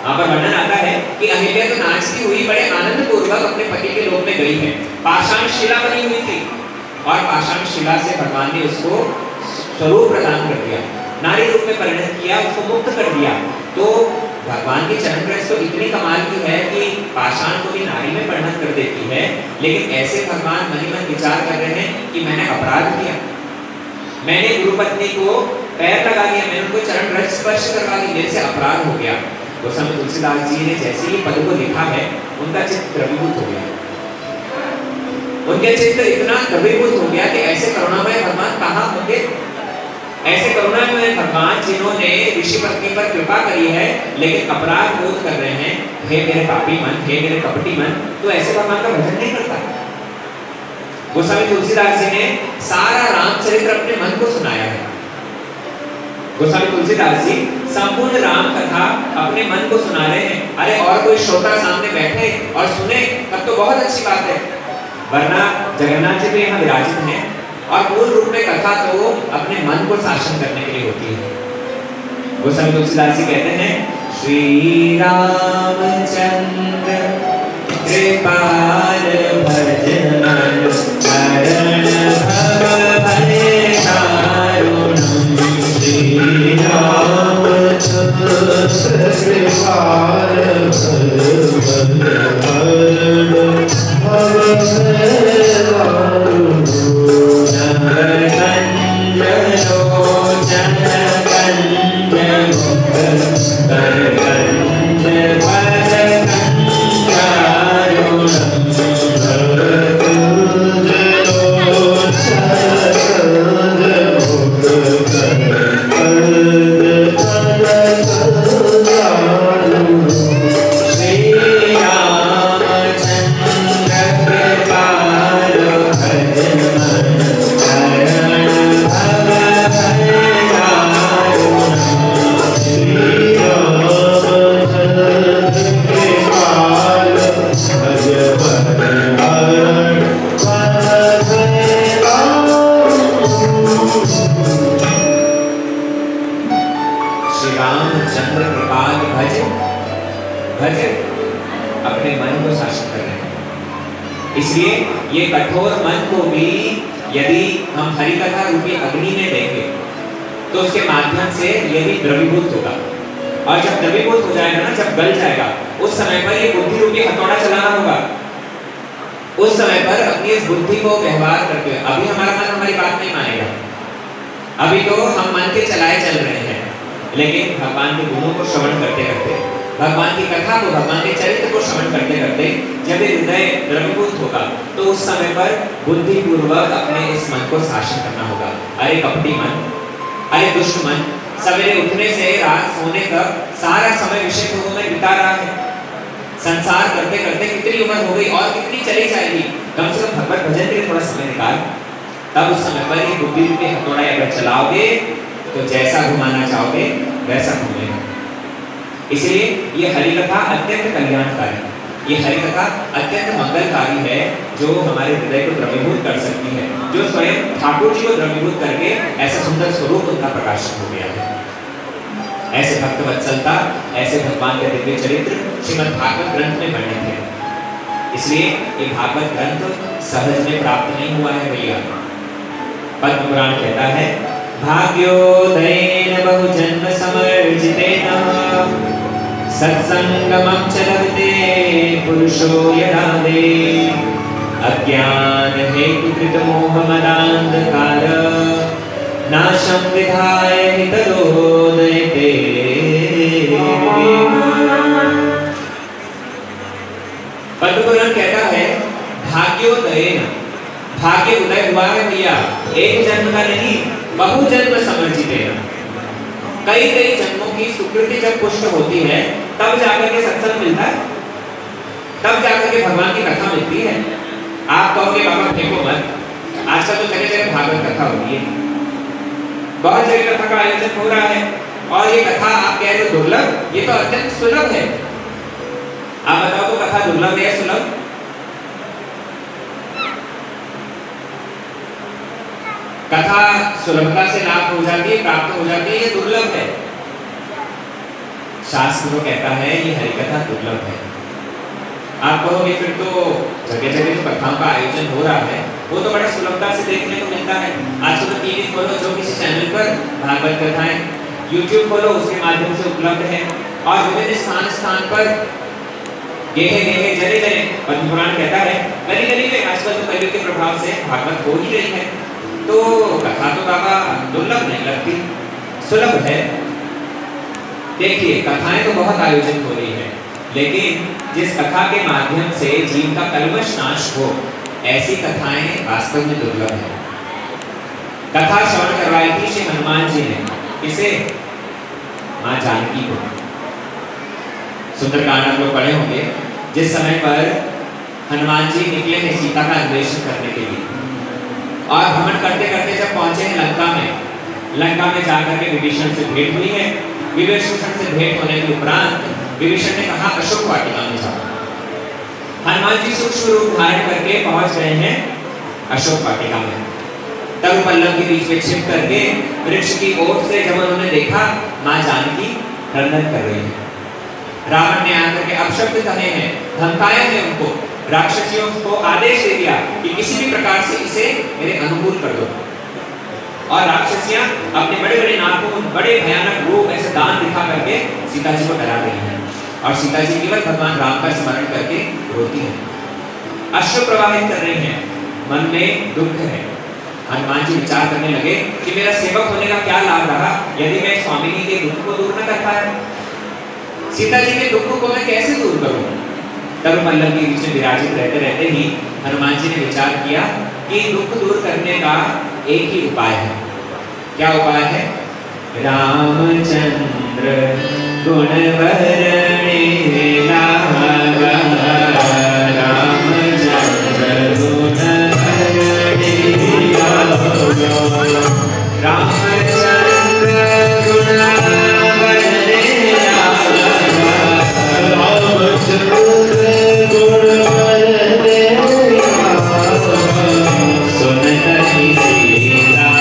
वहां पर वर्णन आता है कि अहिल्या तो नाचती हुई बड़े आनंद पूर्वक अपने पति के लोक में गई है। पाषाण शिला बनी हुई थी, और पाषाण शिला से भगवान ने उसको स्वरूप प्रदान कर दिया, नारी रूप में परिणत किया, उसको मुक्त कर दिया। तो भगवान की चरण रज तो इतनी कमाल की है कि पाषाण को भी नारी में परिणत कर देती है। लेकिन ऐसे भगवान मन ही मन विचार कर रहे हैं कि मैंने अपराध किया, मैंने गुरु पत्नी को पैर लगा दिया, मैंने उनको चरण रज स्पर्श करवा दी, मेरे से अपराध हो गया। गोस्वामी तुलसीदास जी ने जैसे ही पद को लिखा है, उनका चित्त द्रवीभूत हो गया, उनके चित्त इतना द्रवीभूत हो गया कि ऐसे करुणामय भगवान कहाँ होंगे? ऐसे करुणामय भगवान जिन्होंने ऋषि पत्नी पर कृपा करी है, लेकिन अपराध बोध कर रहे हैं, हे मेरे पापी मन, हे मेरे कपटी मन, तो ऐसे भगवान का भजन नहीं करता। गोस्वामी तुलसीदास जी ने सारा रामचरित्र अपने मन को सुनाया है। गोस्वामी तुलसीदास जी संपूर्ण राम कथा अपने मन को सुना रहे हैं। अरे और कोई श्रोता सामने बैठे और सुने तब तो बहुत अच्छी बात है, वरना जगन्नाथ जी भी यहाँ विराजित हैं, और मूल रूप में कथा तो अपने मन को शासन करने के लिए होती है। गोस्वामी तुलसीदास जी कहते हैं, श्री रामचंद्र कृपाल भजन शरण भव भय तारुण्यम, श्री रामचंद्र कृपाल भजन भव भय तारुण्यम, इसलिए ये कठोर मन को भी यदि हम हरि कथा रूपी अग्नि में देंगे तो उसके माध्यम से ये भी द्रवीभूत होगा, और जब द्रवीभूत हो जाएगा ना, जब गल जाएगा, उस समय पर ये बुद्धि रूपी हथौड़ा चलाना होगा। उस समय पर अपनी इस बुद्धि को व्यवहार करके, अभी हमारा मन हमारी बात नहीं मानेगा, अभी तो हम मन के चलाए चल रहे हैं, लेकिन भगवान के गुणों को श्रवण करते करते, भगवान की कथा को, भगवान के चरित्र को श्रवण करते करते जब ये हृदय द्रवीभूत होगा तो उस समय पर बुद्धि पूर्वक अपने इस मन को शासन करना होगा। अरे कपटी मन, अरे दुष्ट मन, सवेरे उठने से रात सोने तक सारा समय विषय भोगों में बिता रहा है। संसार करते करते कितनी उम्र हो गई और कितनी चली जाएगी। कम से कम भगवत भजन के लिए थोड़ा समय निकाल। तब उस समय पर ये बुद्धि रूपी हथौड़ा अगर चलाओगे तो जैसा घुमाना चाहोगे वैसा घूमेगा। इसलिए ये हरि कथा अत्यंत कल्याणकारी, ये हरि कथा अत्यंत मंगलकारी है, जो हमारे हृदय को द्रवीभूत कर सकती है, जो स्वयं ठाकुर जी को द्रवीभूत करके ऐसा सुंदर स्वरूप उनका प्रकाशित हो गया है। ऐसे भक्त वत्सलता, ऐसे भगवान के दिव्य चरित्र श्रीमद् भागवत ग्रंथ में वर्णित है। इसलिए ये भागवत ग्रंथ सहज में प्राप्त नहीं हुआ है भैया। पद्म पुराण कहता है, भाग्योदयेन बहुजन्म समर्जितेन सत्संगमं च लभते पुरुषो यदादे अज्ञान हेतुकृत मोहमदान्धकार नाशं विधाय हितदोदयते। पद्मपुराण कहता है, भाग्योदयेन, भाग्य उदय हुआ है भैया, एक जन्म का नहीं, बहुजन्म समर्जितेन। कई कई जन्मों की सुकृति जब पुष्ट होती है तब जाकर के सत्संग मिलता है, तब जाकर के भगवान की कथा मिलती है। आप कहोगे बाबा फेंको मत, आजकल तो जगह जगह भागवत कथा हो रही है, बहुत जगह कथा का आयोजन हो रहा है, और ये कथा आप कह रहे हो दुर्लभ, ये तो अत्यंत सुलभ है। आप बताओ तो कथा दुर्लभ है या सुलभ? कथा सुलभता से लाभ हो जाती है, प्राप्त हो जाती है, ये दुर्लभ है। शास्त्र तो कहता है ये हरि कथा दुर्लभ है। आप कहोगे फिर तो जगह जगह जो कथाओं का आयोजन हो रहा है वो तो बड़ा सुलभता से देखने को मिलता है। आज तो टीवी खोलो, जो किसी चैनल पर भागवत कथाएं, यूट्यूब खोलो, उसके माध्यम से उपलब्ध है, और विभिन्न स्थान स्थान पर गेहे जले जले पद्म पुराण कहता है, गली गली में आजकल तो कलयुग के प्रभाव से भागवत हो ही रही है। तो कथा तो बाबा दुर्लभ नहीं लगती, सुलभ है। देखिए कथाएं तो बहुत आयोजन हो रही है, लेकिन जिस कथा के माध्यम से जीव का कल्मश नाश हो, ऐसी कथाएं वास्तव में दुर्लभ है। कथा श्रवण करवाई थी श्री हनुमान जी ने, इसे मां जानकी को। सुंदरकांड आप लोग पढ़े होंगे, जिस समय पर हनुमान जी निकले थे सीता का अन्वेषण करने के लिए, और भ्रमण करते करते जब पहुंचे हैं लंका में जाकर के विभीषण से भेंट हुई है। विभीषण से भेंट होने के उपरांत विभीषण ने कहा अशोक वाटिका में जाओ। हनुमान जी सूक्ष्म रूप धारण करके पहुंच गए हैं अशोक वाटिका में। तब पल्लव के बीच में छिप करके वृक्ष की ओट से जब उन्होंने देखा मां जानकी क्रंदन कर रही है। रावण ने आकर के अपशब्द कहे हैं, धमकाया है उनको, राक्षसियों को आदेश दे दिया कि किसी भी प्रकार से इसे मेरे अनुकूल कर दो। और राक्षसियां अपने बड़े बड़े नाखून, बड़े भयानक रूप ऐसे दान दिखा करके सीता जी को डरा रही हैं, और सीता जी केवल भगवान राम का स्मरण करके रोती हैं, अश्रु प्रवाहित कर रही हैं, मन में दुख है। हनुमान जी विचार करने लगे कि मेरा सेवक होने का क्या लाभ रहा यदि मैं स्वामिनी के दुख को दूर न कर पाया, सीता जी के दुख को मैं कैसे दूर करूं। तब पल्लव के बीच में विराजित रहते रहते ही हनुमान जी ने विचार किया कि दुख दूर करने का एक ही उपाय है। क्या उपाय है? रामचंद्र गुण वर्णे लागा, रामचंद्र गुण वर्णे लागा, रामचंद्र गुण वर्णे लागा, रामचंद्र गुण वर्णे लागा, सुनहि सीता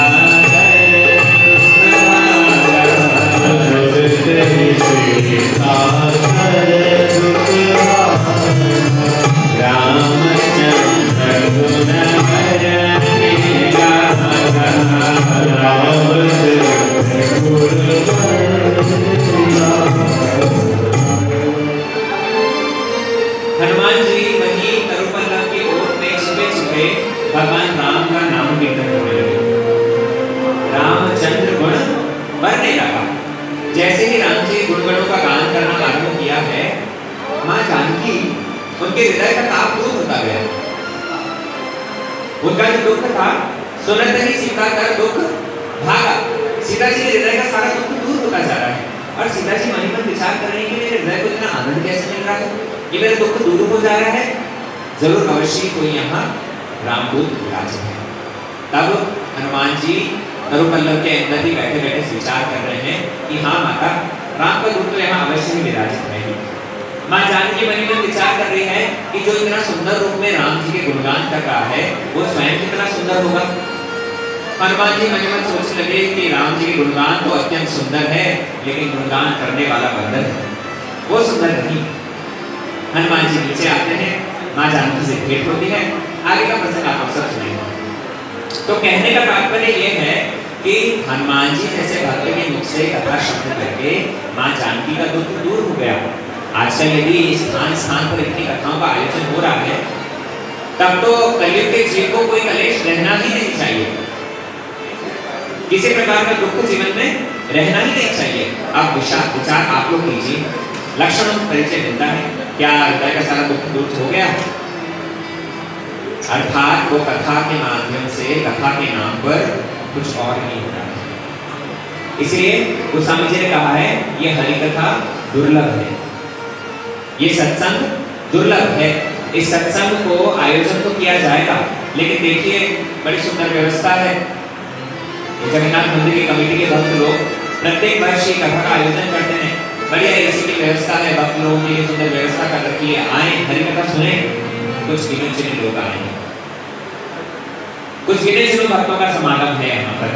हनुमान जी वही तरुपल्लव की ओट में छिपे छिपे भगवान राम का नाम कीर्तन करने लगे। रामचंद्र गुण बढ़ने लगा। जैसे ही राम जी गुणगणों का गान करना आरंभ किया है, माँ जानकी उनके हृदय का ताप दूर होता गया। उनका जो दुख था, सुनते ही सीता का दुख भागा। सीता जी के हृदय का सारा दुख दूर होता जा रहा है और सीता जी मन में विचार कर रही है कि मेरे हृदय को इतना आनंद कैसे मिल रहा है, ये मेरा दुख दूर हो जा रहा है, जरूर अवश्य कोई यहाँ रामदूत विराजित है। तब हनुमान जी तरुपल्लव के अंदर ही बैठे बैठे विचार कर रहे हैं कि हाँ माता, राम का दूत तो यहाँ अवश्य ही विराजित है। माँ जानकी मन में विचार कर रही है कि जो इतना सुंदर रूप में राम जी के गुणगान कर रहा है, वो स्वयं कितना सुंदर होगा। हनुमान जी मन में सोचने लगे कि राम जी के गुणगान तो अत्यंत सुंदर है, लेकिन गुणगान करने वाला बंदर है, वो सुंदर नहीं। हनुमान जी नीचे आते हैं, माँ जानकी से भेंट होती है। आगे का प्रसंग आप सब सुनेंगे। तो कहने का तात्पर्य ये है कि हनुमान जी जैसे भक्त के मुख से कथा शब्द करके माँ जानकी का दुख दूर हो गया। आजकल यदि स्थान स्थान पर इतनी कथाओं का आयोजन हो रहा है, तब तो कलयुग के जीव को कोई कलेश रहना ही नहीं चाहिए, किसी प्रकार का दुख जीवन में रहना ही नहीं चाहिए। आप विचार आप लोग कीजिए, लक्षणों का परिचय मिलता है, क्या हृदय का सारा दुख दूर हो गया? अर्थात वो कथा के माध्यम से, कथा के नाम पर कुछ और नहीं हो रहा है। इसलिए गोस्वामी जी ने कहा है ये हरि कथा दुर्लभ है, ये सत्संग दुर्लभ है। इस सत्संग को आयोजन तो किया जाएगा, लेकिन देखिए बड़ी सुंदर व्यवस्था है। जगन्नाथ मंदिर की कमेटी के भक्त लोग प्रत्येक वर्ष ये कथा का आयोजन करते हैं। बढ़िया ऐसी की व्यवस्था है, भक्त लोगों के लिए सुंदर व्यवस्था कर रखी है। आए हरि कथा सुने, कुछ गिने चुने लोग आए, कुछ गिने चुने भक्तों का समागम है यहाँ पर।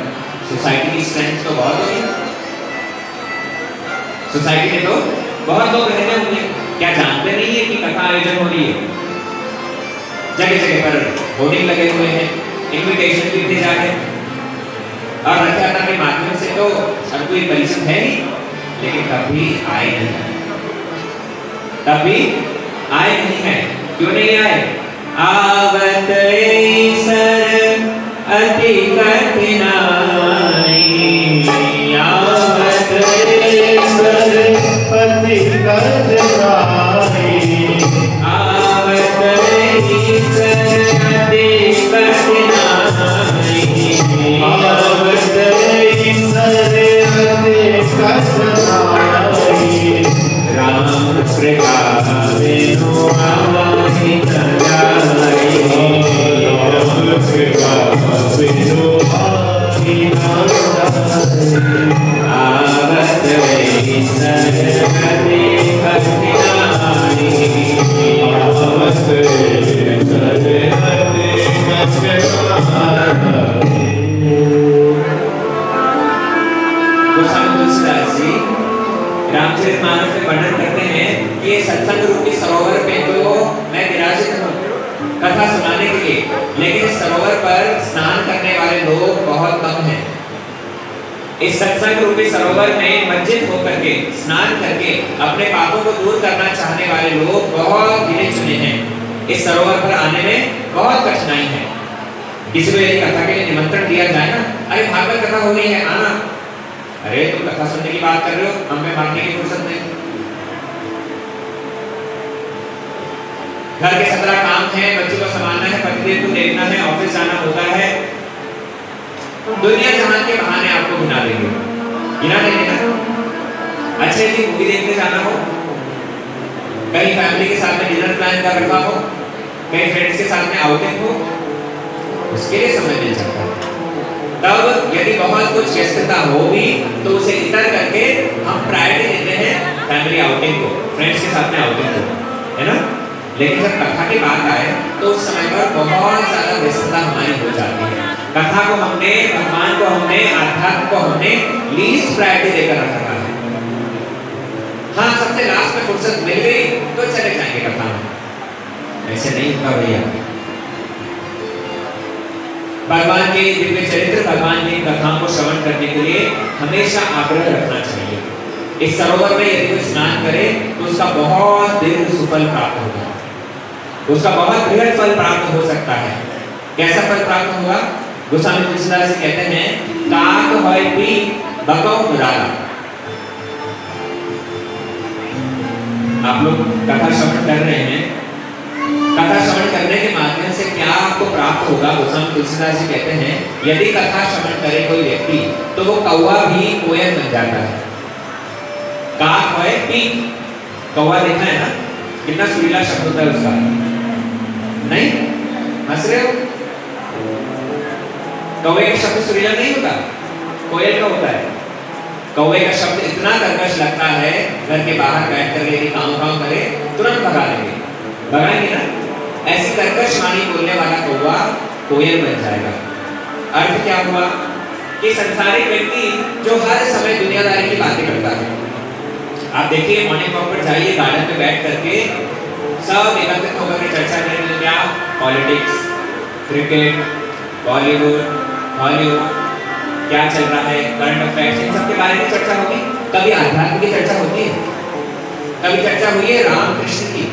सोसाइटी की स्ट्रेंथ तो बहुत होगी, सोसाइटी में तो बहुत लोग रहते होंगे, क्या जानते नहीं है कि कथा आयोजन हो रही है? जगह जगह पर होर्डिंग लगे हुए हैं, इनविटेशन भी भेजा है और रथ यात्रा के माध्यम से तो हर कोई परिचित है ही, लेकिन कभी आए नहीं, कभी आए नहीं है। क्यों नहीं आए? आवत सर अति कठिनाई, आवत सर अति कठिनाई, आवत सर अति कठिनाई, आवत सर अति कठिनाई, राम कृपा बिनु आवाहि न जाई, राम कृपा बिनु आवाहि न जाई, आवत सर अति कठिनाई, आवत सर अति कठिनाई। गोस्वामी तुलसीदास जी रामचरितमानस में वर्णन करते हैं कि ये सत्संग रूपी सरोवर पे तो मैं विराजित हूँ कथा सुनाने के लिए, लेकिन इस सरोवर पर स्नान करने वाले लोग बहुत कम हैं। इस सत्संग रूपी सरोवर में मज्जित होकर के स्नान करके अपने पापों को दूर करना चाहने वाले लोग बहुत गिने चुने हैं। इस सरोवर पर आने में बहुत कठिनाई है। किसी को यदि कथा के लिए निमंत्रण दिया जाए ना, अरे भागवत कथा हो रही है आना, अरे तुम कथा सुनने की बात कर रहे हो, हमें मानने की फुर्सत नहीं। घर के 17 काम है, बच्चों को संभालना है, पतिदेव को देखना है, ऑफिस जाना होता है, दुनिया जहां के बहाने आपको गिना देंगे, गिना देंगे ना। अच्छे जी मूवी देखने जाना हो, कहीं फैमिली के साथ में डिनर प्लान कर रखा हो, कहीं फ्रेंड्स के साथ में आउटिंग हो, उसके लिए समय मिल जाता है। तब यदि बहुत कुछ व्यस्तता हो भी तो उसे इतर करके हम प्रायोरिटी देते हैं फैमिली आउटिंग को, फ्रेंड्स के साथ में आउटिंग को, है ना। लेकिन जब कथा की बात आए तो उस समय पर बहुत ज्यादा व्यस्तता हमारी हो जाती है। कथा को हमने, भगवान को हमने, आध्यात्म को हमने लीस्ट प्रायोरिटी देकर रखा है। हाँ, सबसे लास्ट में फुर्सत मिल गई तो चले जाएंगे कथा में, ऐसे नहीं होता भैया। भगवान के दिव्य चरित्र, भगवान की कथाओं को श्रवण करने के लिए हमेशा आग्रह रखना चाहिए। इस सरोवर में यदि कोई स्नान करे तो उसका बहुत दीर्घ सुफल प्राप्त होगा, उसका बहुत बृहद फल प्राप्त हो सकता है। कैसा फल प्राप्त होगा? गोस्वामी तुलसीदास जी कहते हैं, काक होय भी बकौ मुरारा, आप लोग कथा श्रवण कर रहे हैं, कथा श्रवण करने के माध्यम से क्या आपको प्राप्त होगा? गोस्वामी तुलसीदास जी कहते हैं, यदि कथा श्रवण करे कोई व्यक्ति तो वो कौवा भी कोयल बन जाता है। काक होए पीक, कौवा देखा है ना, कितना सुरीला शब्द होता है उसका। नहीं हंस रहे हो? कौवे का शब्द सुरीला नहीं होता, कोयल का होता है। कौवे का शब्द इतना कर्कश लगता है, घर के बाहर बैठ कर यदि काँव काँव करे तुरंत भगा देंगे, भगाएंगे ना। ऐसी कर्कश वाणी बोलने वाला कौवा कोयल बन जाएगा। अर्थ क्या हुआ कि संसारिक व्यक्ति जो हर समय दुनियादारी की बातें करता है। आप देखिए, मॉर्निंग वॉक पर जाइए, गार्डन पे बैठ करके सब एकत्रित होकर के चर्चा करेंगे। क्या? पॉलिटिक्स, क्रिकेट, बॉलीवुड, हॉलीवुड, क्या चल रहा है, करंट अफेयर्स, इन सब के बारे में चर्चा होगी। कभी आध्यात्म की चर्चा होती है? कभी चर्चा हुई है राम कृष्ण की?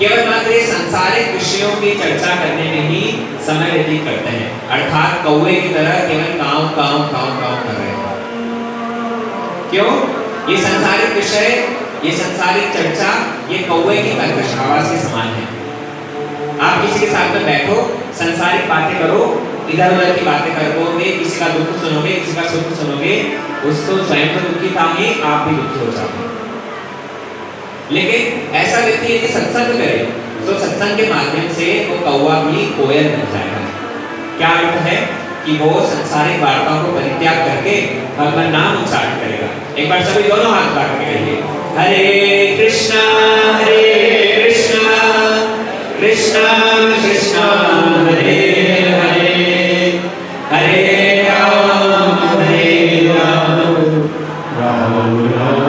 केवल मात्र ये सांसारिक विषयों की चर्चा करने में ही समय व्यतीत करते हैं, अर्थात कौवे की तरह केवल काँव काँव काँव काँव कर रहे हैं। क्यों? ये सांसारिक विषय, ये सांसारिक चर्चा, ये कौवे की कर्कश आवाज के समान है। आप किसी के साथ में बैठो, सांसारिक बातें करो, इधर उधर की बातें करोगे, किसी का दुख सुनोगे, किसी का सुख सुनोगे, उसको स्वयं तो दुखी पाओगे, आप भी दुखी हो जाओगे। लेकिन ऐसा व्यक्ति यदि सत्संग करे तो सत्संग के माध्यम से वो कौवा भी कोयल बन जाएगा। क्या अर्थ है कि वो संसारिक वार्ताओं को परित्याग करके भगवान नाम उच्चारण करेगा। एक बार सभी दोनों हाथ उठा के कहिए, हरे कृष्णा कृष्णा कृष्णा हरे हरे, हरे राम राम राम।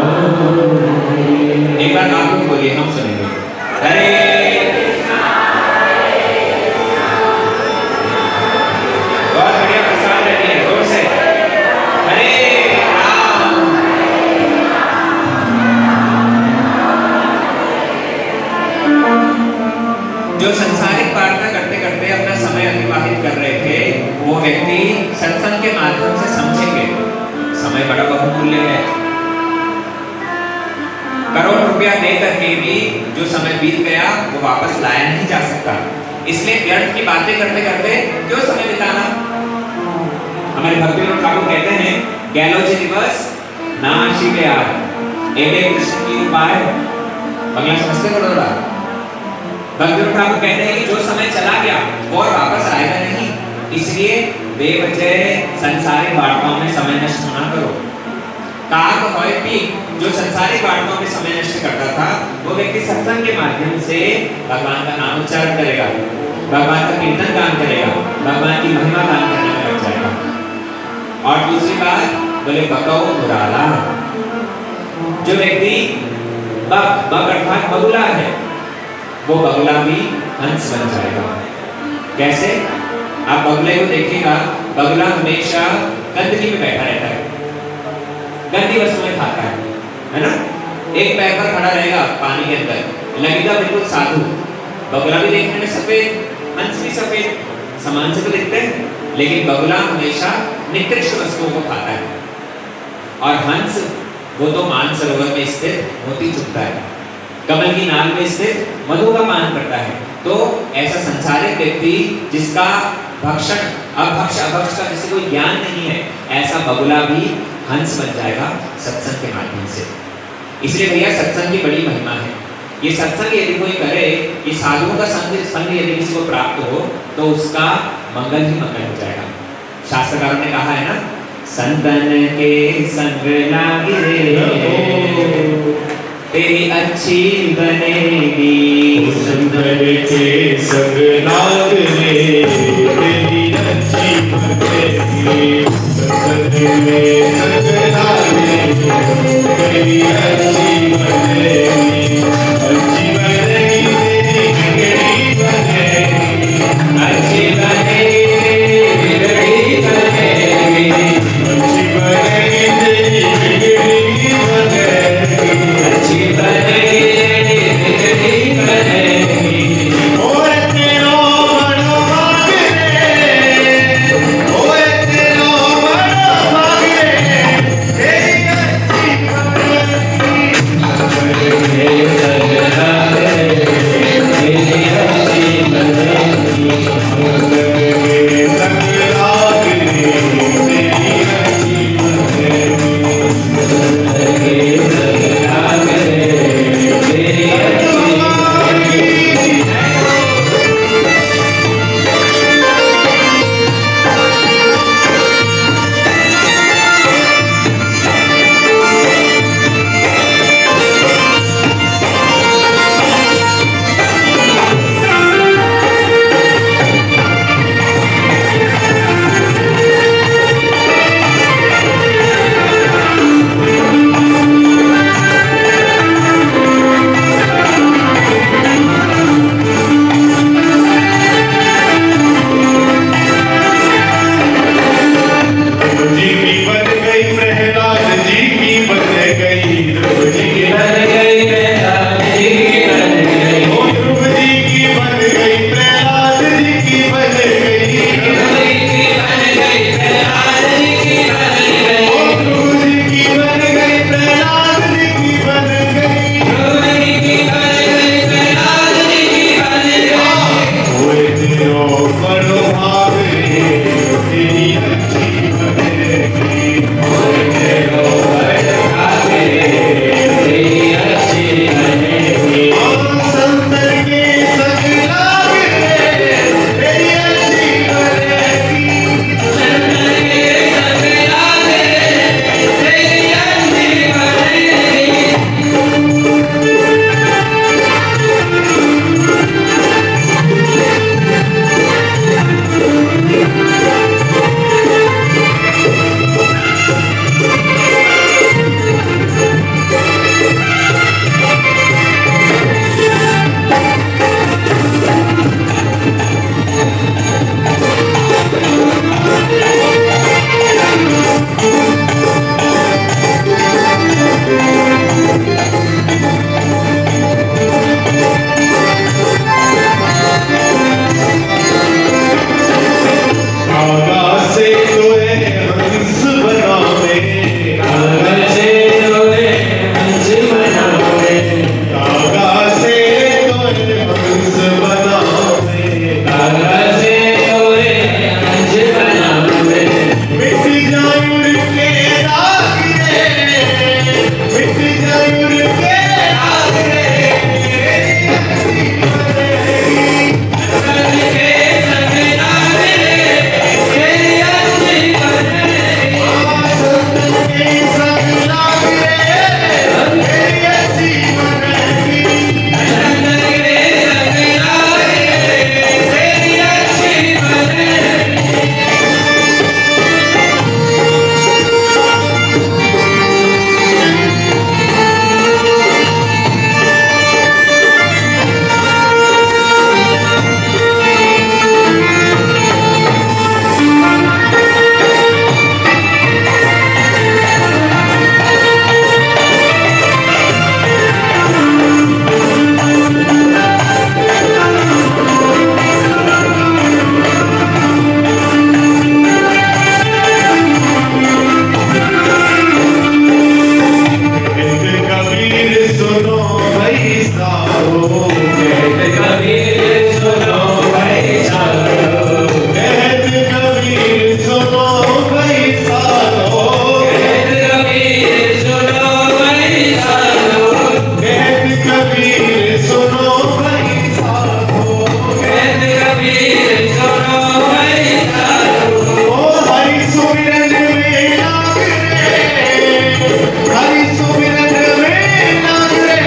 एक बार आप भी बोलिए, हम सुनेंगे। हरे बहुत बढ़िया, प्रसाद रखिए जोर से। हरे राम। जो संसारिक वार्ता करते करते अपना समय अतिबाहित कर रहे थे, वो व्यक्ति सत्संग के माध्यम से समझेंगे समय बड़ा बहुमूल्य है। करोड़ रुपया दे करके भी जो समय बीत गया वो वापस लाया नहीं जा सकता। इसलिए व्यर्थ की बातें करते करते क्यों समय बिताना? हमारे भक्ति विनोद ठाकुर कहते हैं, गैलोजी दिवस ना आशिके यार, एवे कृष्ण की उपाय। अगला समझते हो थोड़ा? भक्ति विनोद ठाकुर कहते हैं कि जो समय चला गया वो और वापस आएगा नहीं, इसलिए बेवजह संसारिक वार्ताओं में समय नष्ट ना करो। काक होए पीक, जो संसारिक वार्ताओं में समय नष्ट करता था, वो व्यक्ति सत्संग के माध्यम से भगवान का नाम उच्चारण करेगा, भगवान का कीर्तन गान करेगा, भगवान की महिमा गान करने में लग जाएगा। और दूसरी बात बोले बकौ मुराला, जो व्यक्ति बक अर्थात बगुला है, वो बगुला भी हंस बन जाएगा। कैसे? आप बगुले को देखिएगा, बगुला हमेशा गंदगी में बैठा रहता है, गंदी वस्तुएं खाता है ना। एक पैर पर खड़ा रहेगा पानी के अंदर, लगेगा बिल्कुल साधु। बगुला भी देखने में सफेद, हंस भी सफेद, समान से तो दिखते हैं, लेकिन बगुला हमेशा निकृष्ट वस्तुओं को खाता है। और हंस वो तो मानसरोवर में स्थित मोती चुगता है, कमल की नाल में स्थित मधु का पान करता है। तो ऐसा संसारिक व्यक्ति जिसका भक्षण अभक्ष का जिसे कोई ज्ञान नहीं है, ऐसा बगुला भी हंस बन जाएगा सत्संग के माध्यम से। इसलिए भैया सत्संग की बड़ी महिमा है। ये सत्संग यदि कोई करे, ये साधुओं का संग यदि किसी को प्राप्त हो तो उसका मंगल ही मंगल हो जाएगा। शास्त्रकारों ने कहा है ना, संतन के संग लागे तेरी अच्छी बनेगी, संतन के संग लागे तेरी अच्छी बनेगी, संतन में संग लागे तेरी अच्छी बनेगी, अच्छी बनेगी तेरी बिगड़ी बनेगी, अच्छी बनेगी बिगड़ी बनेगी, अच्छी बनेगी तेरी बिगड़ी बनेगी, अच्छी बनेगी बिगड़ी बनेगी। ओए तेरो बड़ा भाग रे, ओए तेरो बड़ा भाग रे, तेरी अच्छी बनेगी, बनावे, कागज कोरे अंश बनावे, मिट जाए उनके दाग रे, मिट जाए उनके दाग रे, तेरी अच्छी बनेगी। संग के संग लागे तेरी अच्छी बनेगी, संग के संग लाग रे, तेरी अच्छी बनेगी। संग के संग लागे तेरी अच्छी बनेगी। कबीर सुनो भाई सारो, कबीर सुनो भाई सारो, कहत कबीर सुनो भाई सारो, कबीर सुनो भाई सारो, कहत कबीर सुनो भाई सारो। कबीर सुनो भाई सारो, ओ हरि सुमिरन में लाग रे, हरि सुमिरन में लाग रे,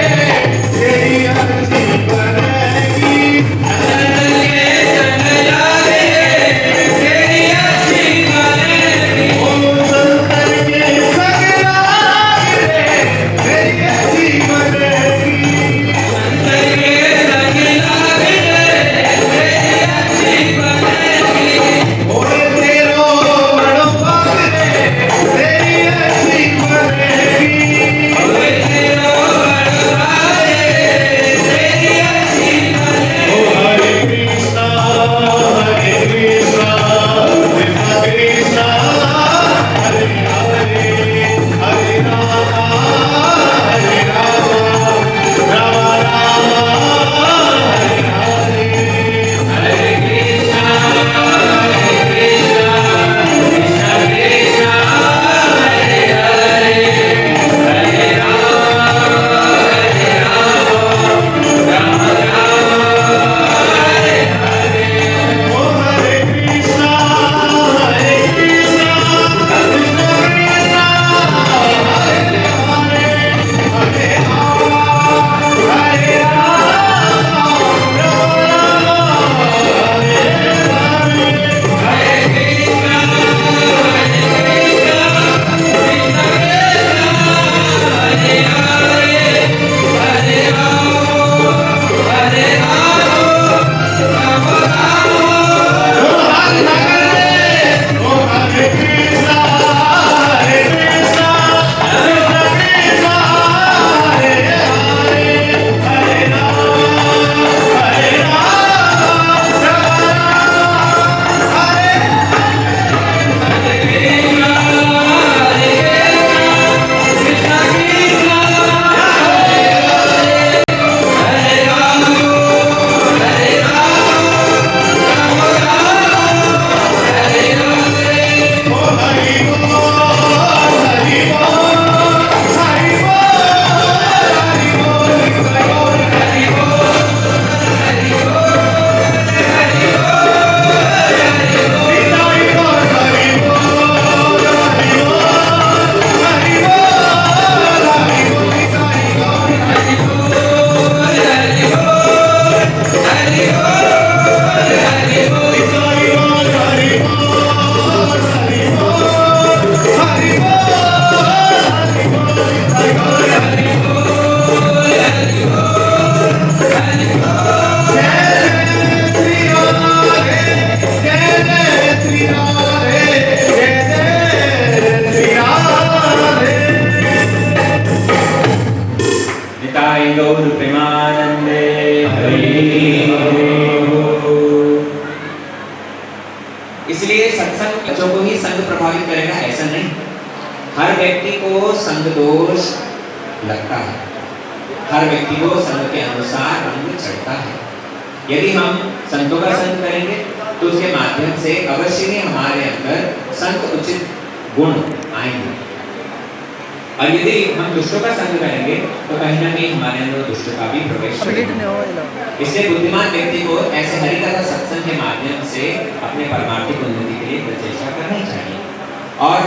तेरी अच्छी बनेगी। संग के संग लागे तेरी अच्छी बनेगी, ओ संतर के संग लाग रे, तेरी अच्छी बनेगी। संग के संग लागे तेरी अच्छी बनेगी, ओए तेरो बड़ो पाग रे, तेरी अच्छी बनेगी। ओए तेरो बड़वाए तेरी अच्छी बनेगी। ओ हरे कृष्णा कृष्णा कृष्णा, हरे हरे, हरे राम, राम राम, हरे हरे। हरे कृष्णा कृष्णा कृष्णा हरे हरे, हरे राम राम हरे हरे। ओ हरे कृष्णा कृष्णा कृष्णा, हरे हरे, हरे राम, हरे राम, राम राम, हरे हरे। हरे कृष्णा हरे हरे, हरे राम राम राम। ओ हरे कृष्णा कृष्णा कृष्णा, हरे हरे, हरे राम, हरे राम, राम हरे। ओ हरि बोल, हरि बोल, हरि बोल, हरि बोल, हरि बोल, हरि बोल, हरि बोल, हरि बोल, हरि बोल, हरि बोल, हरि बोल। हरि बोल, हरि बोल, हरि बोल, हरि बोल, हरि बोल, जय श्री राधे, जय जय श्री राधे, जय जय श्री राधे। निताय गौर प्रेमानंदे हरि इसलिए सत्संग बच्चों को ही संग प्रभावित करेगा ऐसा नहीं। हर व्यक्ति को संग दोष लगता है, हर व्यक्ति को संग के अनुसार रंग चढ़ता है। यदि हम संतों का संग करेंगे तो उसके माध्यम से अवश्य ही हमारे अंदर संत उचित गुण आएंगे, और यदि हम दुष्टों का संग करेंगे तो कहीं ना कहीं हमारे अंदर दुष्ट का भी प्रवेश करेगा। इसलिए बुद्धिमान व्यक्ति को ऐसे हरि कथा सत्संग के माध्यम से अपने परमार्थिक उन्नति के लिए प्रचेष्टा करनी चाहिए। और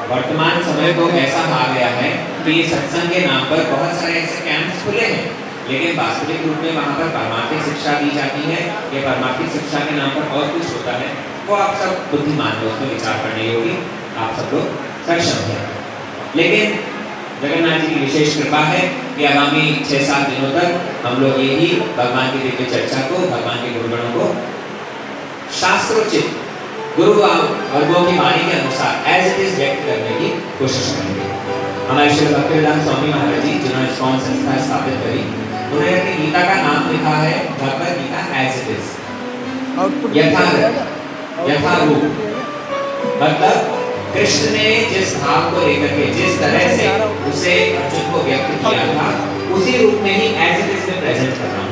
वर्तमान समय तो ऐसा आ गया है कि सत्संग के नाम पर बहुत सारे ऐसे कैंप्स खुले हैं, लेकिन वास्तविक रूप में वहाँ पर परमार्थिक शिक्षा दी जाती है या परमार्थिक शिक्षा के नाम पर और कुछ होता है, वो आप सब बुद्धिमान लोग उसमें विचार करने योग्य आप सब लोग सक्षम हैं। लेकिन जगन्नाथ जी की विशेष कृपा है कि आगामी 6-7 दिनों तक हम लोग यही भगवान की दिव्य चर्चा को, भगवान के गुणगणों को शास्त्रोचित गुरु वर्गों की वाणी के अनुसार एज इट इज व्यक्त करने की कोशिश करेंगे। हमारे श्री भक्तिवेदांत स्वामी महाराज जी जिन्होंने इस्कॉन संस्था स्थापित करी, उन्होंने अपनी गीता का नाम लिखा है Bhagavad Gita as it is, यथारूप। मतलब कृष्ण ने जिस भाव को लेकर के जिस तरह से उसे अर्जुन को व्यक्त किया था, उसी रूप में ही एज इट इज में प्रेजेंट कर रहा हूँ।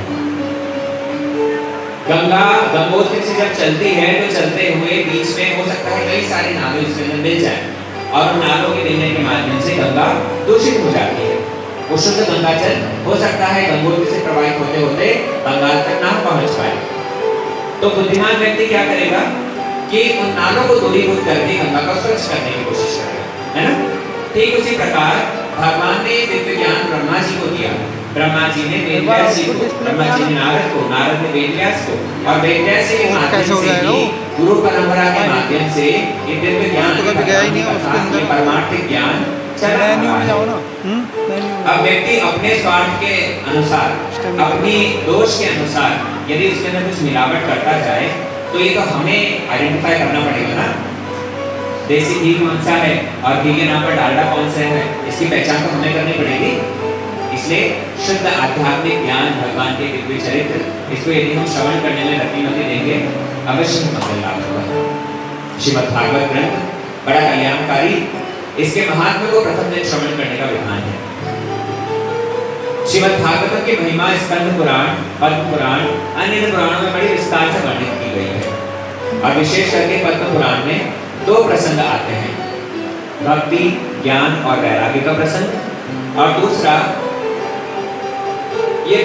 गंगा गंगोत्री से जब चलती है तो चलते हुए बीच में हो सकता है कई सारे नाले उसके अंदर मिल जाए, और उन नालों के मिलने के माध्यम से गंगा दूषित हो जाती है। वो शुद्ध गंगा जल हो सकता है गंगोत्री से प्रवाहित होते होते बंगाल तक ना पहुंच पाए। तो बुद्धिमान व्यक्ति क्या करेगा कि उन नालों को दूरीभूत करके गंगा को स्वच्छ करने की कोशिश करेगा, है ना। ठीक उसी प्रकार भगवान ने दिव्य ज्ञान ब्रह्मा जी को दिया, ब्रह्मा जी ने वेदव्यास जी को, ब्रह्मा जी ने नारद को, नारद ने वेदव्यास को, और वेदव्यास के माध्यम से ही गुरु परंपरा के माध्यम से ये दिव्य ज्ञान ये परमार्थिक ज्ञान चला रहा है। अब व्यक्ति अपने स्वार्थ के अनुसार, अपनी दोष के अनुसार यदि उसके अंदर कुछ मिलावट करता जाए तो ये तो हमें आइडेंटिफाई करना पड़ेगा ना, देसी घी कौन सा है और घी के नाम पर डालडा कौन सा है, इसकी पहचान तो हमें करनी पड़ेगी। इसलिए शुद्ध आध्यात्मिक ज्ञान भगवान के दिव्य चरित्र, इसको यदि हम श्रवण करने में रतिमति देंगे अवश्य मंगल लाभ होगा। श्रीमद् भागवत ग्रंथ बड़ा कल्याणकारी, इसके महात्म्य को प्रथम दिन श्रवण करने का विधान है। श्रीमद् भागवत की महिमा स्कंद पुराण, पद्म पुराण, अन्य पुराणों में बड़ी विस्तार से वर्णित की गई है, और विशेष करके पद्म पुराण में 2 प्रसंग आते हैं, भक्ति, ज्ञान और वैराग्य का प्रसंग, और दूसरा ये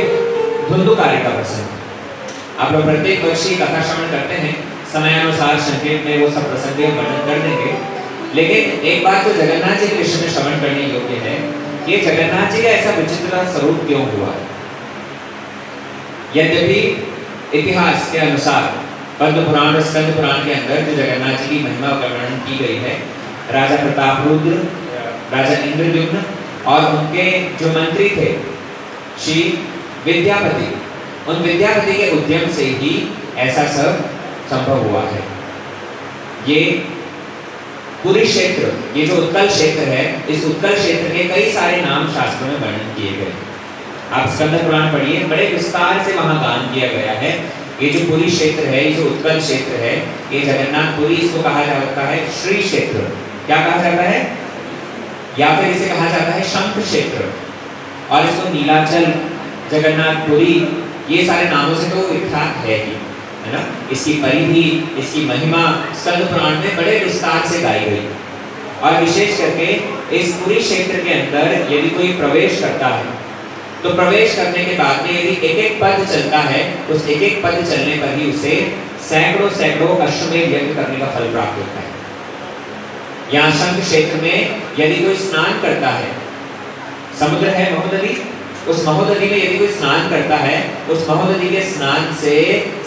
धुंधुकारी का प्रसंग। आप लोग प्रत्येक वर्ष ही कथा श्रवण करते हैं, समयानुसार संक्षेप में वो सब प्रसंग वर्णन कर देंगे। लेकिन एक बात जो जगन्नाथ जी के विषय में श्रवण करने योग्य है, ये जगन्नाथ जी का ऐसा विचित्र स्वरूप क्यों हुआ। यद्यपि इतिहास के अनुसार पद्म पुराण और स्कंद पुराण के अंदर जो जगन्नाथ जी की महिमा का वर्णन की गई है, राजा प्रतापरुद्र, राजा इंद्रद्युम्न और उनके जो मंत्री थे श्री विद्यापति, उन विद्यापति के उद्यम से ही ऐसा सब संभव हुआ है। ये पूरी क्षेत्र, ये जो उत्कल क्षेत्र है, इस उत्कल क्षेत्र के कई सारे नाम शास्त्रों में वर्णन किए गए। आप स्कंद पुराण पढ़िए, बड़े विस्तार से वहां गान किया गया है। ये जो पूरी क्षेत्र है, ये जो उत्कल क्षेत्र है, ये जगन्नाथपुरी, इसको कहा जाता है श्री क्षेत्र। क्या कहा जाता है? या फिर इसे कहा जाता है शंख क्षेत्र, और इसको नीलाचल, जगन्नाथपुरी, ये सारे नामों से तो विख्यात है ही, है ना। इसकी परिधि, इसकी महिमा स्कंद पुराण में बड़े विस्तार से गाई गई। और विशेष करके इस पूरी क्षेत्र के अंदर यदि कोई प्रवेश करता है तो प्रवेश करने के बाद में यदि एक एक पद चलता है, उस एक एक पद चलने पर ही उसे सैकड़ों सैकड़ों अश्वमेध यज्ञ करने का फल प्राप्त होता है। यहाँ शंख क्षेत्र में यदि कोई स्नान करता है, समुद्र है महोदधि, उस महोदधि में यदि कोई स्नान करता है, उस महोदधि के स्नान से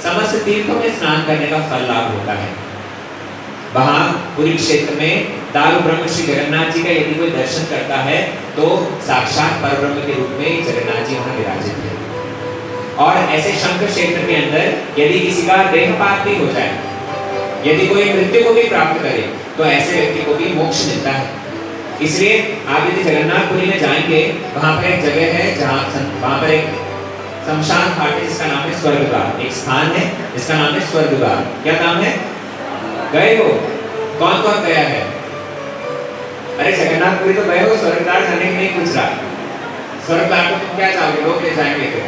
समस्त तीर्थों में स्नान करने का फल लाभ होता है। वहां पूरी क्षेत्र में दारू ब्रह्म श्री जगन्नाथ जी का यदि कोई दर्शन करता है तो साक्षात परब्रह्म के रूप में जगन्नाथ जी वहां विराजित है। और ऐसे शंख क्षेत्र के अंदर यदि किसी का देहपात भी हो जाए, यदि कोई मृत्यु को भी प्राप्त करे, तो ऐसे व्यक्ति को भी मोक्ष मिलता है। इसलिए आप यदि जगन्नाथपुरी में जाएंगे, वहां पर एक जगह है जहां वहां पर एक शमशान घाट है जिसका नाम है स्वर्गद्वार। एक स्थान है जिसका नाम है स्वर्गद्वार। क्या नाम है? गए हो? कौन कौन गया है? अरे जगन्नाथपुरी तो गए हो, स्वर्गद्वार जाने के नहीं पूछ रहा। स्वर्गद्वार को तुम क्या चाहोगे? लोग ले जाएंगे तो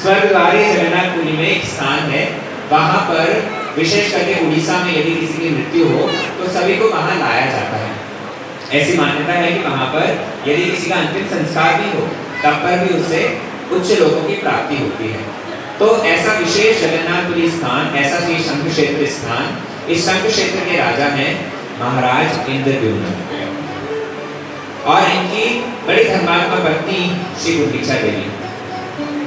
स्वर्गद्वारी जगन्नाथपुरी में एक स्थान है, वहां पर विशेष करके उड़ीसा में यदि किसी की मृत्यु हो तो सभी को वहां लाया जाता है। ऐसी मान्यता है कि वहां पर यदि किसी का अंतिम संस्कार भी हो तब पर भी उससे उच्च लोगों की प्राप्ति होती है। तो ऐसा विशेष जगन्नाथपुरी स्थान, ऐसा ही शंख क्षेत्र स्थान, इस शंख क्षेत्र के राजा हैं महाराज इंद्रद्युम्न और इनकी बड़ी धर्मात्मा पत्नी श्री गुंडीचा देवी।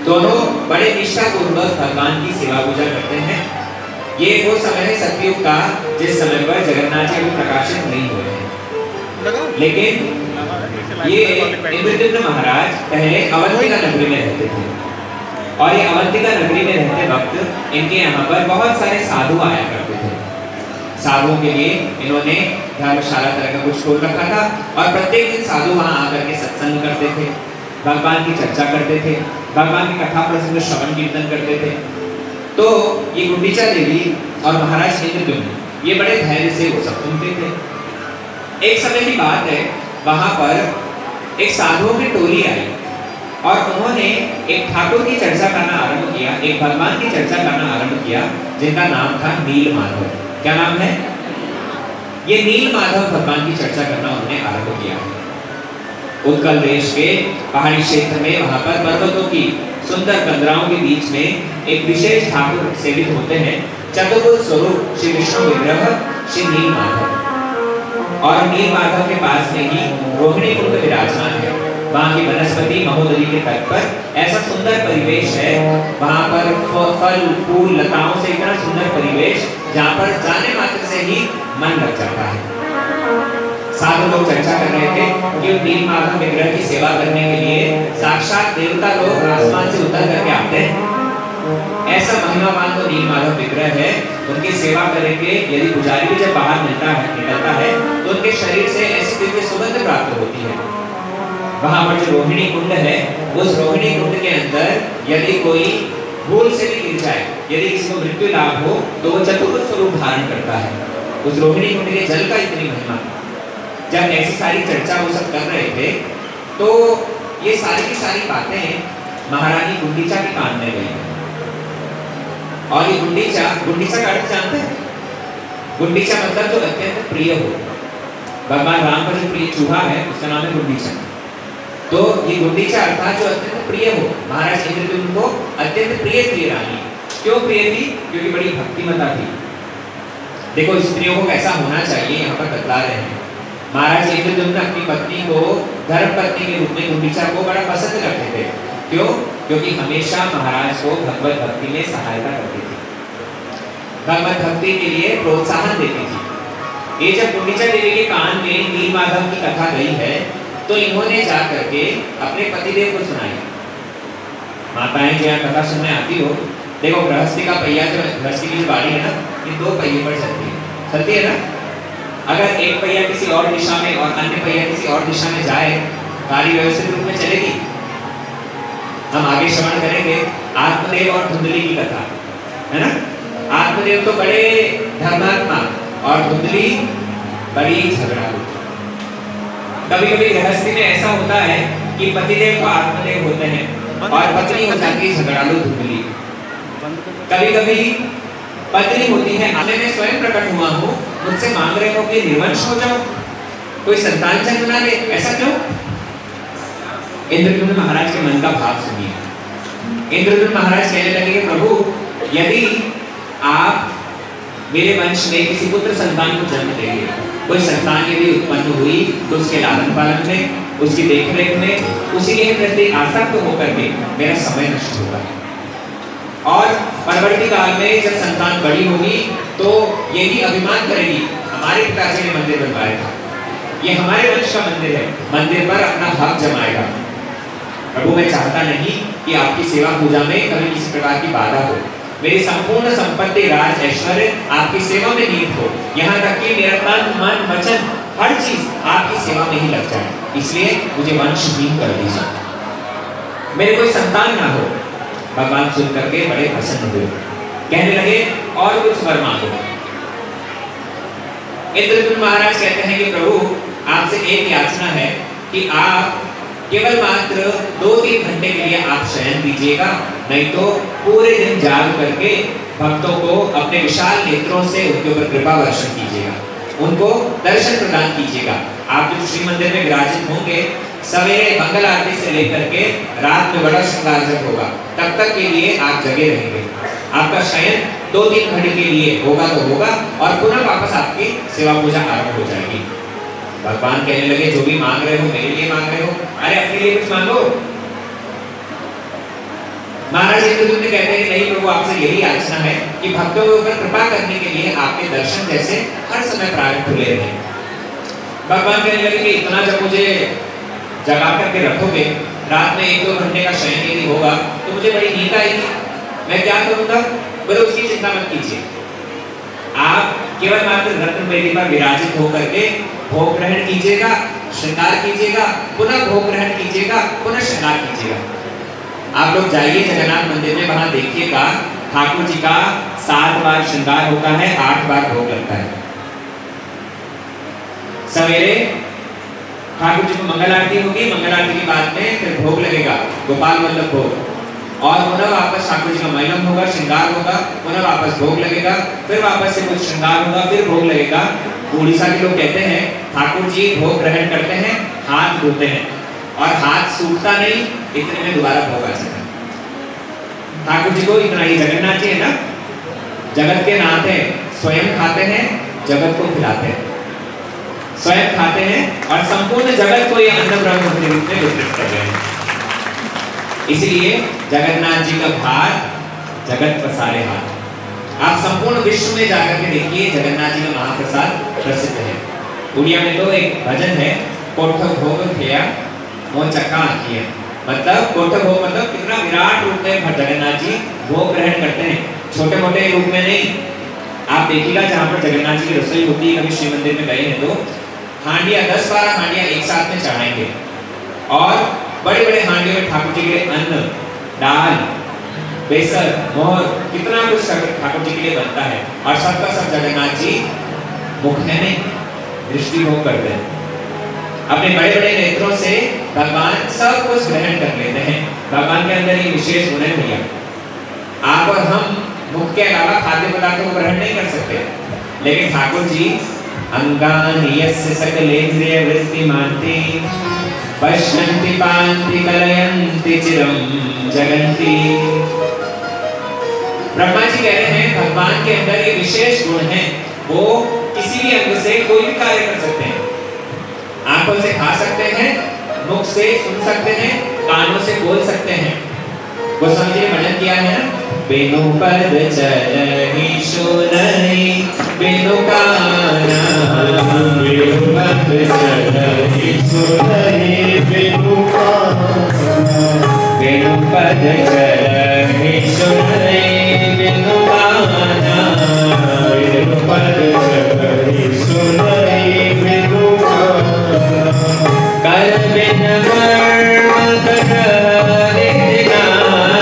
दोनों बड़े निष्ठा पूर्वक भगवान की सेवा पूजा करते हैं। ये वो समय है सतयुग का जिस समय पर जगन्नाथ जी प्रकाशित नहीं हुए हैं, लेकिन ये इंद्रद्युम्न महाराज पहले अवंतिका नगरी में रहते थे और ये अवंतिका नगरी में रहते वक्त इनके यहाँ पर बहुत सारे साधु आया करते थे। साधुओं के लिए इन्होंने धर्मशाला तरह का कुछ खोल रखा था और प्रत्येक दिन साधु वहाँ आकर के सत्संग करते थे, भगवान की चर्चा करते थे, भगवान की कथा प्रसंग श्रवण कीर्तन करते थे। तो ये गुंडीचा देवी और महाराज इंद्रद्युम्न ये बड़े धैर्य से वो सब सुनते थे। एक समय की बात है, वहां पर एक साधुओं की टोली आई और उन्होंने एक ठाकुर की चर्चा करना आरंभ किया, एक भगवान की चर्चा करना आरंभ किया जिनका नाम था नील माधव। क्या नाम है? ये नील माधव भगवान की चर्चा करना उन्होंने आरंभ किया। उत्कल देश के पहाड़ी क्षेत्र में वहां पर पर्वतों की सुंदर कंदराओं के बीच में एक विशेष ठाकुर सेवित होते हैं, चतुर्भुज स्वरूप श्री विष्णु विग्रह श्री नील माधव। और नील माधव के पास में ही रोहिणी कुंड विराजमान है। वहाँ की वनस्पति महोदरी के तट पर ऐसा सुंदर परिवेश है, वहाँ पर फल फूल लताओं से इतना सुंदर परिवेश जहाँ पर जाने मात्र से ही मन लग जाता है। साधु लोग चर्चा कर रहे थे कि नील माधव विग्रह की सेवा करने के लिए साक्षात देवता लोग आसमान से उतर करके आते हैं। ऐसा महिमावान तो नील माधव विग्रह है, उनकी सेवा करेंगे यदि पुजारी भी जब बाहर निकलता है तो उनके शरीर से ऐसी दिव्य सुगंध प्राप्त होती है। वहां पर जो रोहिणी कुंड है, उस रोहिणी कुंड के अंदर यदि कोई भूल से भी गिर जाए, यदि किसी को मृत्यु लाभ हो तो वो चतुर्भुज स्वरूप धारण करता है। उस रोहिणी कुंड के जल का इतनी महिमा। जब ऐसी सारी चर्चा वो सब कर रहे थे तो ये सारी की सारी बातें महारानी गुंडीचा के कान में गई। और ये गुंडीचा का अर्थ जानते हैं? गुंडीचा मतलब जो अत्यंत प्रिय हो। भगवान राम का जो प्रिय चूहा है उसका नाम है गुंडीचा। तो ये गुंडीचा अर्थात जो अत्यंत प्रिय हो, महाराज इंद्रद्युम्न को अत्यंत प्रिय थी रानी। क्यों प्रिय थी? क्योंकि बड़ी भक्तिमता थी। देखो स्त्रियों को कैसा होना चाहिए यहाँ पर बतला रहे हैं। महाराज इंद्रद्युम्न अपनी पत्नी को धर्म पत्नी के रूप में गुंडीचा को बड़ा पसंद करते थे। क्यों? क्योंकि हमेशा महाराज को भगवत भक्ति में सहायता करती थी, भगवत भक्ति के लिए प्रोत्साहन देती थी। ये जब गुंडीचा देवी के कान में नील माधव की कथा गई है तो इन्होंने जा करके अपने पतिदेव को सुनाई। माताएं जो कथा सुनने आती हो, देखो गृहस्थी का पहिया जो गृहस्थी की जो गाड़ी है ना, ये दो पहिए पर चलती है ना। अगर एक पहिया किसी और दिशा में और अन्य पहिया किसी और दिशा में जाए, गाड़ी व्यवस्थित रूप में चलेगी। हम आगे श्रवण करेंगे आत्मदेव और धुंधली की कथा, है ना। आत्मदेव तो बड़े धर्मात्मा और धुंधली बड़ी झगड़ालू। कभी कभी गृहस्थी में ऐसा होता है कि पतिदेव तो आत्मदेव होते हैं और पत्नी हो जाती है झगड़ालू धुंधली। कभी कभी पत्नी होती है, आने में स्वयं प्रकट हुआ हूँ, मुझसे मांग रहे हो कि निर्वंश हो जाओ, कोई संतान जन्म ना ले, ऐसा क्यों? इंद्रद्युम्न महाराज के मन का भाव सुनिए। इंद्रद्युम्न महाराज कहने लगे, प्रभु यदि आप मेरे वंश में किसी पुत्र संतान को जन्म देंगे, कोई संतान यदि उत्पन्न हुई तो उसके लालन पालन में, उसकी देखरेख में, उसी के प्रति आसक्त होकर के मेरा समय नष्ट होगा। और परवर्ती काल में जब संतान बड़ी होगी तो यही अभिमान करेगी, हमारे पिताजी ने मंदिर बनवाया था, ये हमारे वंश का मंदिर है, मंदिर पर अपना हक जमाएगा। प्रभु मैं चाहता नहीं कि आपकी सेवा पूजा में कभी किसी प्रकार की बाधा हो। मेरी संपूर्ण संपत्ति राज ऐश्वर्य आपकी सेवा में निहित हो, यहाँ तक कि मेरा तन मन वचन हर चीज आपकी सेवा में ही लग जाए, इसलिए मुझे वंशहीन कर दीजिए, मेरे कोई संतान ना हो। भगवान सुन करके बड़े प्रसन्न हुए, कहने लगे और कुछ वर मांगो। इंद्रद्युम्न महाराज कहते हैं कि प्रभु आपसे एक याचना है कि आप केवल मात्र 2-3 घंटे के लिए आप शयन दीजिएगा नहीं तो पूरे दिन जाग करके भक्तों को अपने विशाल नेत्रों से उनके ऊपर कृपा वर्षण कीजिएगा, उनको दर्शन प्रदान कीजिएगा। आप जब श्री मंदिर में विराजित होंगे, सवेरे मंगल आरती से लेकर के रात में बड़ा श्रृंगार जब होगा, तब तक के लिए आप जगे रहेंगे। आपका शयन 2-3 घड़ी के लिए होगा तो होगा और पुनः वापस आपकी सेवा पूजा आरंभ हो जाएगी। भगवान कहने लगे, जो भी मांग रहे हो मेरे लिए मांग रहे हो, अरे अपने लिए कुछ मांगो। महाराज इंद्रद्युम्न कहते हैं, नहीं प्रभु, आपसे यही याचना है कि भक्तों के ऊपर कृपा करने के लिए आपके दर्शन जैसे हर समय प्रारंभ खुले रहे। भगवान कहने लगे कि इतना जब मुझे जगा करके रखोगे, रात में 1-2 घंटे का शयन यदि होगा तो मुझे बड़ी नींद आएगी, मैं क्या करूंगा? बोले उसकी चिंता मत कीजिए, आप केवल मात्र रत्न वेदी पर विराजित होकर के भोग ग्रहण कीजिएगा, श्रृंगार कीजिएगा, पुनः भोग ग्रहण कीजिएगा, पुनः श्रृंगार कीजिएगा। आप लोग जाइए जगन्नाथ मंदिर में, वहां देखिएगा ठाकुर जी का 7 बार श्रृंगार होता है, 8 बार भोग लगता है। सवेरे ठाकुर जी को मंगल आरती होगी, मंगल आरती के बाद में फिर भोग लगेगा, गोपाल वल्लभ भोग, और पुनः वापस ठाकुर जी का मैलम होगा, श्रृंगार होगा, पुनः वापस भोग लगेगा, फिर वापस से कुछ श्रृंगार होगा, फिर भोग लगेगा। उड़ीसा के लोग कहते हैं ठाकुर जी भोग ग्रहण करते हैं, हाथ धोते हैं और हाथ सूखता नहीं, इतने में दोबारा भोग आ जाता है। ठाकुर जी को इतना ही, जगन्नाथ जी है ना, जगत के नाथ हैं, स्वयं खाते हैं, जगत को खिलाते हैं, स्वयं खाते हैं और संपूर्ण जगत को ये अन्न ब्रह्म के रूप में वितरित कर रहे हैं। इसलिए जगन्नाथ जी का भार जगत पसारे हाथ। आप संपूर्ण विश्व में जाकर के देखिए, जगन्नाथ जी का महाप्रसाद प्रसिद्ध है। उड़िया में तो एक भजन है, कोठ भोग खेया मोह चक्का आखिया, मतलब कोठ भोग मतलब कितना विराट रूप में जगन्नाथ जी भोग ग्रहण करते हैं, छोटे मोटे रूप में नहीं। आप देखिएगा जहाँ पर जगन्नाथ जी की रसोई होती है, कभी शिव मंदिर में गए हैं तो हांडियां 10-12 हांडियां एक साथ में चढ़ाएंगे और बड़े बड़े हांडियों में ठाकुर जी के लिए अन्न, दाल, बेसन, मोहर, कितना कुछ ठाकुर जी के लिए बनता है और सबका सब जगन्नाथ जी मुख में नहीं, दृष्टि भोग करते हैं। अपने बड़े बड़े नेत्रों से भगवान सब कुछ ग्रहण कर लेते हैं। भगवान के अंदर ये विशेष गुण है भैया। आप और हम मुख के अलावा खाद्य पदार्थों को ग्रहण नहीं कर सकते, लेकिन ठाकुर जी अंगानि यस्य सकलेन्द्रिय वृत्तिमान्ति पश्यन्ति पान्ति कलयन्ति चिरं जगन्ति। ब्रह्मा जी कह रहे हैं भगवान के अंदर ये विशेष गुण है, वो किसी भी अंग से कोई भी कार्य कर सकते हैं। आंखों से खा सकते हैं, मुख से सुन सकते हैं, कानों से बोल सकते हैं। वो समझिए भजन किया है ना, बिनु पद चलहि सुनहि बिनु काना, बिनु पद चलहि सुनहि बिनु काना, बिनु पद चलहि सुनहि बिनु काना, बिनु पद चलहि सुनहि बिनु काना, कर बिन कर्म करहि नाना,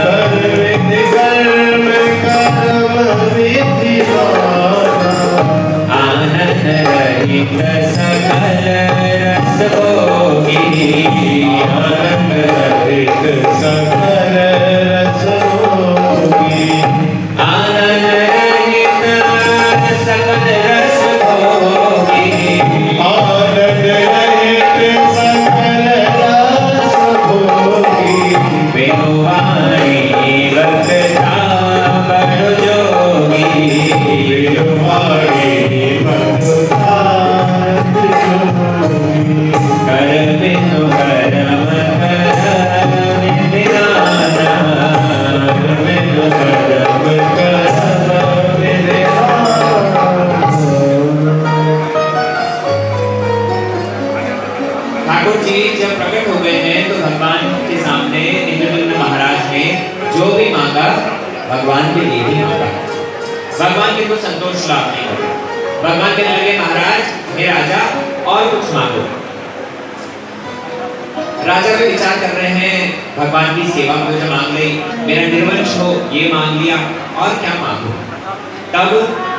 कर बिन कर्म कर्म विधि नाना, आनंद रहित सकल रस भोगी, आनंद रहित सकल रस भोगी, आनंद रहित सकल रस भोगी, आनंद रहित सकल रस भोगी, बिनु वाणी वक्ता बड़ जोगी, बिनु वाणी वक्ता जोगी, कर बिनु कर्म करहि नाना, बिनु कर्म कर्म विधि नाना। ठाकुर जी जब प्रकट हो गए हैं तो भगवान के सामने इंद्रद्युम्न महाराज ने जो भी मांगा भगवान के लिए ही मांगा। भगवान के कुछ संतोष लाभ नहीं हुआ। भगवान कहने लगे महाराज हे राजा और कुछ मांगो। राजा भी विचार कर रहे हैं भगवान की सेवा में जो मांग ली, मेरा निर्वंश हो ये मांग लिया, और क्या मांगो। तब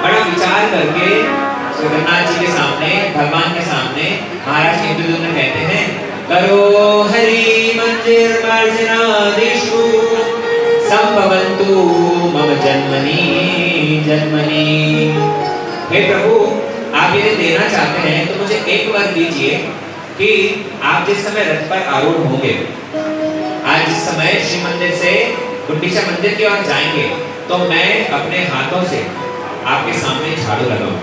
बड़ा विचार करके जगन्नाथ जी के सामने, भगवान के सामने महाराज इंद्रद्युम्न कहते हैं करो हरि मंदिर मार्जनादिषु संभवन्तु मम जन्मनि जन्मनि। हे प्रभु, आप यदि देना चाहते हैं तो मुझे एक वर दीजिए कि आप जिस समय रथ पर आरूढ़ होंगे, आज जिस समय श्री मंदिर से गुंडीचा मंदिर की ओर जाएंगे, तो मैं अपने हाथों से आपके सामने झाड़ू लगाऊं।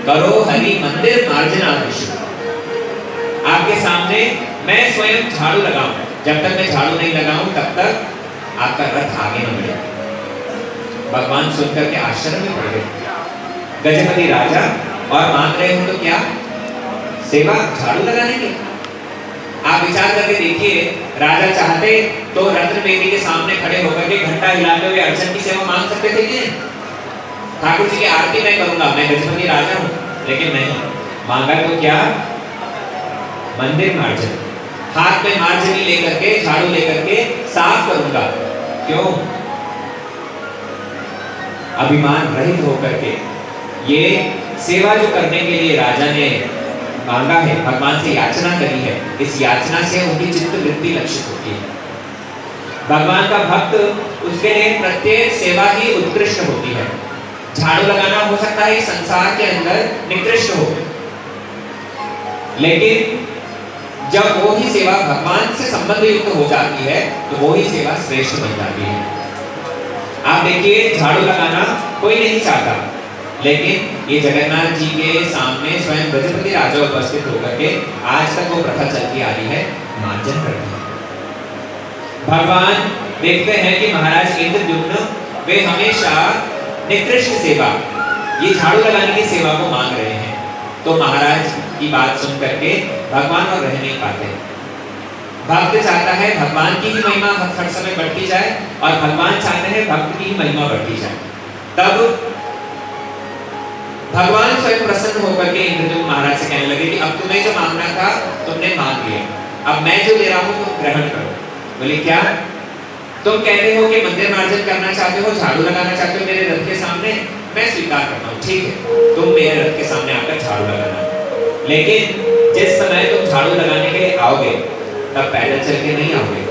करो हरि मंदिर मार्जनादिषु, आपके सामने मैं स्वयं झाड़ू लगाऊं। जब तक मैं झाड़ू नहीं लगाऊं तब तक आपका रथ आगे न बढ़े। भगवान सुनकर के आश्चर्य में पड़ गए। गजपति राजा और मांग रहे हो तो क्या सेवा झाड़ू लगाने की? आप विचार करके देखिए, राजा चाहते तो रत्न बेदी के सामने खड़े होकर के घंटा हिलाते हुए अर्चन की सेवा मांग सकते थे कि ठाकुर जी की आरती मैं करूंगा, मैं गजपति राजा हूं, लेकिन नहीं, मांगा तो क्या मंदिर मार्जन, हाथ में मार्जनी लेकर के झाड़ू लेकर के साफ करूंगा। क्यों? अभिमान रहित होकर के ये सेवा जो करने के लिए राजा ने मांगा है, भगवान से याचना करी है, इस याचना से उनकी चित्त वृत्ति लक्षित होती है। भगवान का भक्त, उसके लिए प्रत्येक सेवा ही उत्कृष्ट होती है। झाड़ू लगाना हो सकता है संसार के अंदर निकृष्ट हो, लेकिन जब वो ही सेवा भगवान से संबंध युक्त हो जाती है तो वो ही सेवा श्रेष्ठ बन जाती है। आप देखिए, झाड़ू लगाना कोई नहीं चाहता, लेकिन ये जगन्नाथ जी के सामने स्वयं गजपति राजा उपस्थित होकर के आज तक वो प्रथा चलती आ रही है, मार्जन करते हैं। भगवान देखते हैं कि महाराज इंद्रद्युम्न वे हमेशा निकृष्ट सेवा, ये झाड़ू लगाने की सेवा को मांग रहे हैं, तो महाराज की बात सुन करके भगवान और रह नहीं पाते। भक्त चाहता है भगवान की ही महिमा हर समय बढ़ती जाए, और भगवान चाहते हैं भक्त की ही महिमा बढ़ती जाए। तब भगवान स्वयं प्रसन्न होकर के इंद्रद्युम्न महाराज से कहने लगे कि अब तुम्हें जो मांगना था तुमने मांग लिया, अब मैं जो दे रहा हूं तुम ग्रहण करो। बोले क्या? तुम कहते हो कि मंदिर मार्जन करना चाहते हो, झाड़ू लगाना चाहते हो मेरे रथ के सामने, मैं स्वीकार करता हूँ, ठीक है, तुम मेरे रथ के सामने आकर झाड़ू लगाना, लेकिन जिस समय तुम झाड़ू लगाने के लिए आओगे तब पैदल चल के नहीं आओगे,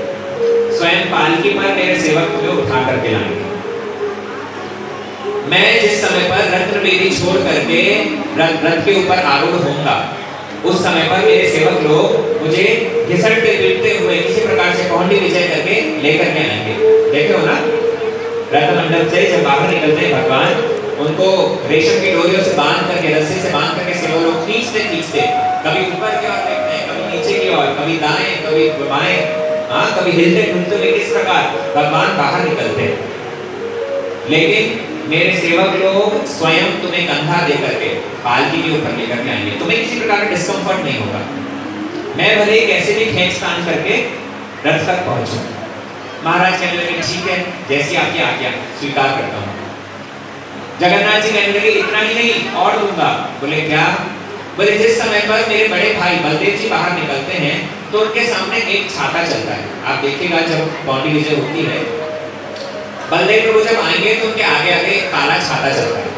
स्वयं पालकी पर मेरे सेवक तुम्हें उठा करके लाएंगे। मैं जिस समय पर रत्न बेदी छोड़ करके रथ के ऊपर आरूढ़ होऊंगा, उस समय पर मेरे सेवक लोग मुझे घिसटते पीटते हुए किसी प्रकार से पौंडी विजय करके लेकर के आएंगे। देखे हो ना, रत्न मंडप से जब बाहर निकलते हैं भगवान, उनको रेशम की डोरियों से बांध करके, रस्सी से बांध करके सेवक लोग खींचते खींचते कभी ऊपर की ओर देखते हैं, कभी नीचे की ओर, कभी दाएं कभी बाएं, कभी हिलते ढूंढते हुए किस प्रकार भगवान बाहर निकलते हैं। लेकिन मेरे सेवक लोग स्वयं तुम्हें कंधा दे करके पालकी के ऊपर लेकर के आएंगे, तुम्हें किसी प्रकार का डिस्कम्फर्ट नहीं होगा। मैं भले कैसे भी खींच तान करके रथ तक पहुंचूं। महाराज कहने लगे ठीक है, जैसी आपकी आज्ञा स्वीकार करता हूं। जगन्नाथ जी कहने लगे इतना ही नहीं, और दूंगा। बोले क्या? बोले जिस समय पर मेरे बड़े भाई बलदेव जी बाहर निकलते हैं तो उनके सामने एक छाता चलता है। आप देखिएगा जब पौंडी विजय होती है, बलदेव प्रभु जब आएंगे तो उनके आगे आगे काला छाता चलता है।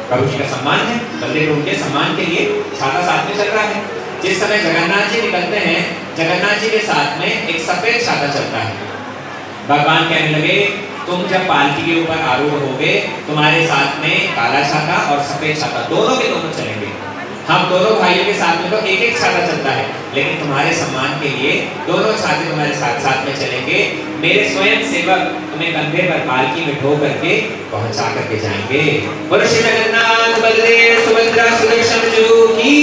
प्रभु जी का सम्मान है, बलदेव प्रभु के सम्मान के लिए छाता साथ में चल रहा है। जिस समय जगन्नाथ जी निकलते हैं, जगन्नाथ जी के साथ में एक सफेद छाता चलता है। भगवान कहने लगे तुम जब पालकी के ऊपर आरूढ़ होगे, तुम्हारे साथ में काला छाता और सफेद छाता दोनों के दोनों चलेंगे। हम दोनों भाइयों के साथ में तो एक एक छाता चलता है, लेकिन तुम्हारे सम्मान के लिए दोनों छाते तुम्हारे साथ साथ में चलेंगे। मेरे स्वयं सेवक तुम्हें कंधे पर पालकी में ढो करके पहुंचा करके जाएंगे। बोलो श्री जगन्नाथ बलदेव सुभद्रा सुदर्शन जो की।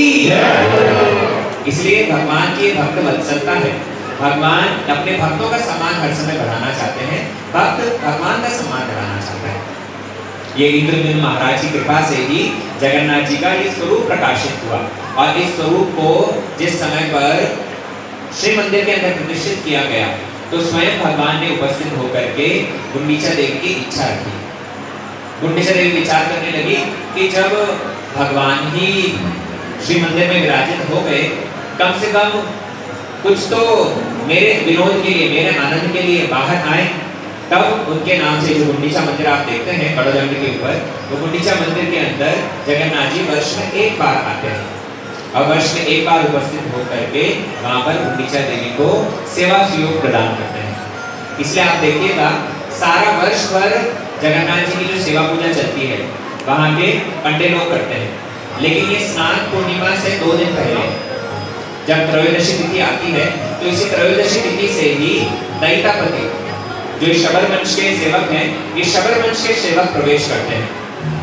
इसलिए भगवान की भक्त वत्सलता है। भगवान अपने भक्तों का सम्मान हर समय बढ़ाना चाहते हैं, भक्त भगवान का सम्मान बढ़ाना चाहता है। ये इंद्रद्युम्न महाराज की कृपा से ही जगन्नाथ जी का ये स्वरूप प्रकाशित हुआ, और इस स्वरूप को जिस समय पर श्री मंदिर के अंदर प्रतिष्ठित किया गया तो स्वयं भगवान ने उपस्थित होकर के गुंडीचा देवी की इच्छा रखी। गुंडीचा देवी विचार करने लगी कि जब भगवान ही श्री मंदिर में विराजित हो गए, कम से कम कुछ तो मेरे विनोद के लिए, मेरे आनंद के लिए बाहर आए। तब उनके नाम से जो गुंडीचा मंदिर आप देखते हैं बड़ोदंड के ऊपर, वो गुंडीचा मंदिर के अंदर जगन्नाथ जी वर्ष में एक बार आते हैं। और वर्ष में एक बार उपस्थित होकर के वहां पर गुंडीचा देवी को सेवा सहयोग प्रदान करते हैं। इसलिए आप देखिएगा सारा वर्ष भर जगन्नाथ जी की जो सेवा पूजा चलती है वहां के पंडित लोग करते हैं, लेकिन ये स्नान पूर्णिमा से 2 दिन पहले जब त्रयोदशी तिथि आती है तो इसी त्रयोदशी तिथि से ही दैतापति जो शबर वंश के सेवक हैं, ये शबर वंश के सेवक प्रवेश करते हैं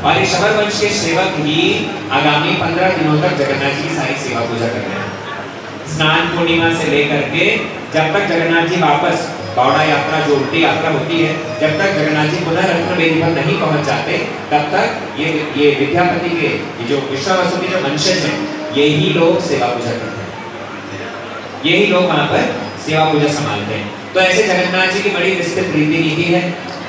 और ये शबर वंश के सेवक ही आगामी 15 दिनों तक जगन्नाथ जी की सारी सेवा पूजा कर रहे हैं। स्नान पूर्णिमा से लेकर के जब तक जगन्नाथ जी वापस बावड़ा यात्रा जो उल्टी यात्रा होती है, जब तक जगन्नाथ जी पुनः रत्न वेदी पर नहीं पहुंच जाते तब तक ये विद्यापति के ये जो विश्वावसु के जो वंशज हैं यही लोग सेवा पूजा करते हैं, यही लोग वहां पर सेवा पूजा संभालते हैं। तो ऐसे जगन्नाथ जी की बड़ी विस्तृत रीति नीति है,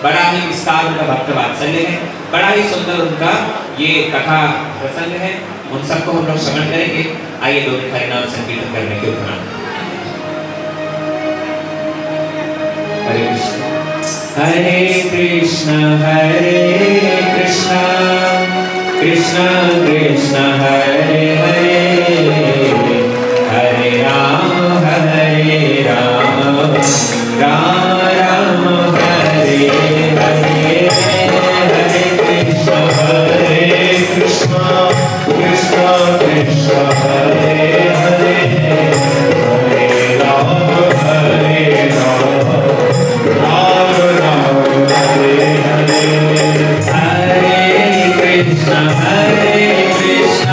बड़ा ही विस्तार उनका भक्त वात्सल्य है, बड़ा ही सुंदर उनका ये कथा प्रसंग है। उन सबको हम लोग श्रवण करेंगे। आइए 2 मिनट हरिनाम संकीर्तन करने के उपरांत। हरे कृष्ण हरे कृष्ण कृष्ण कृष्ण हरे हरे, हरे राम राम राम हरे हरे, हरे कृष्ण कृष्ण कृष्ण कृष्ण हरे हरे, हरे राम राम राम हरे हरे। हरे कृष्ण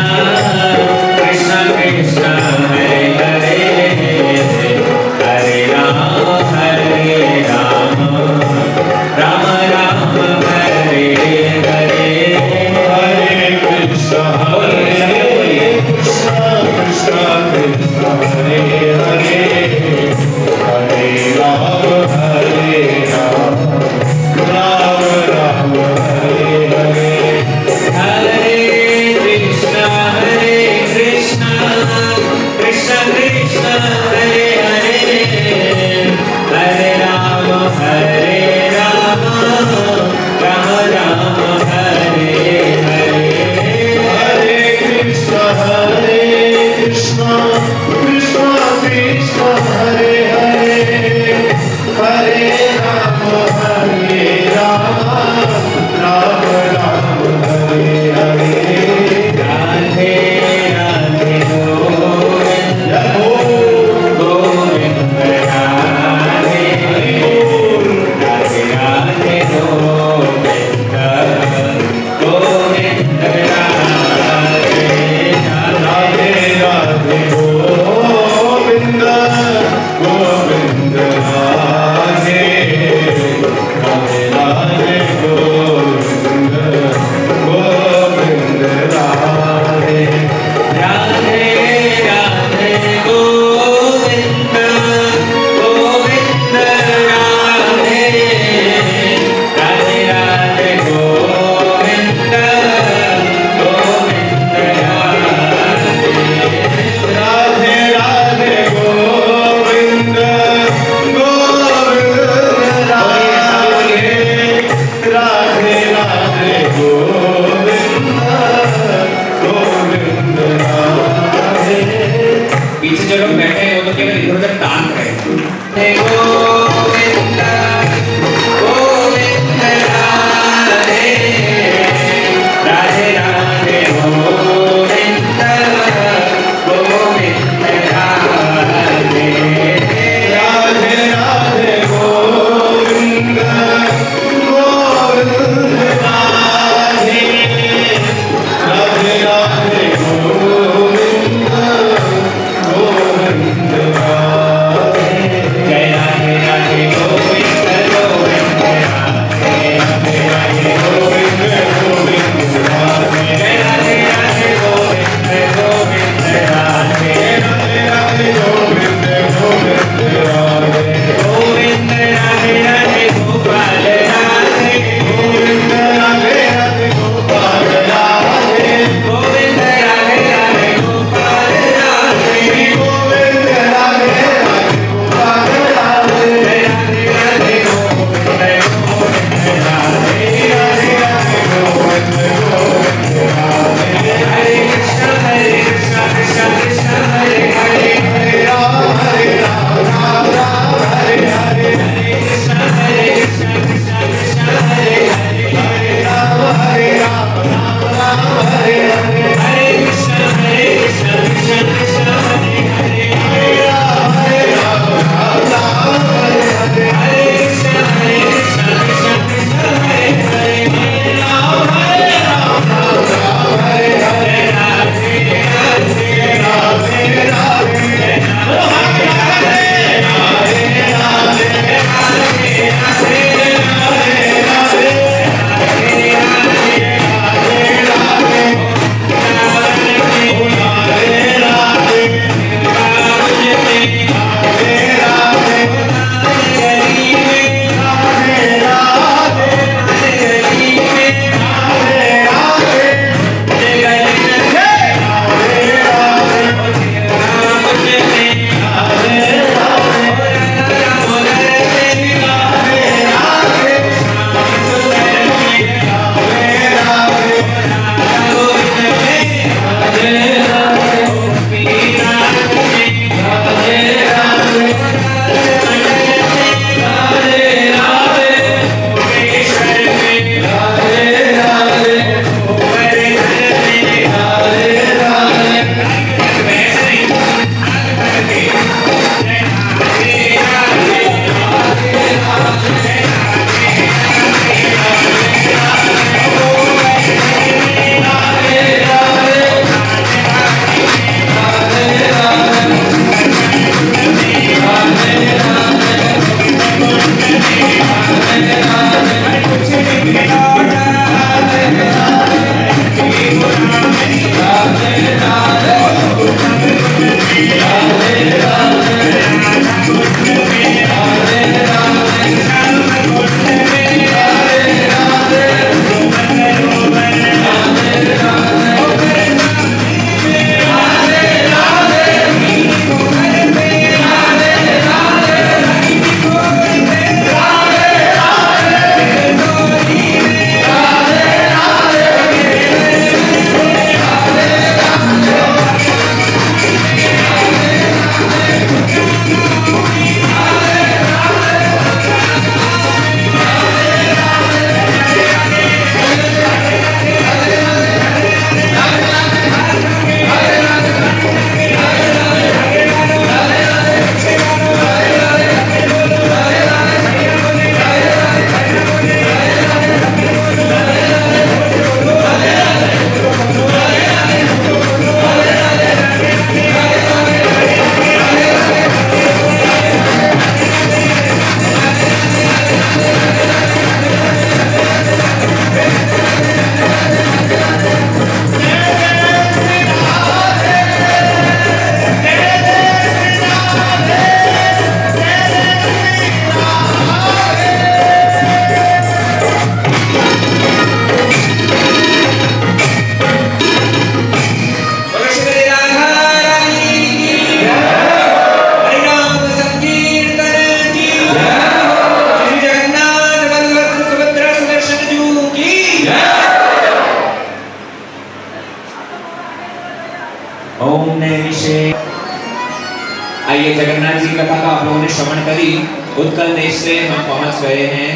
कथा का आप लोगों ने श्रवण करी। उत्कल देश से हम पहुंच गए हैं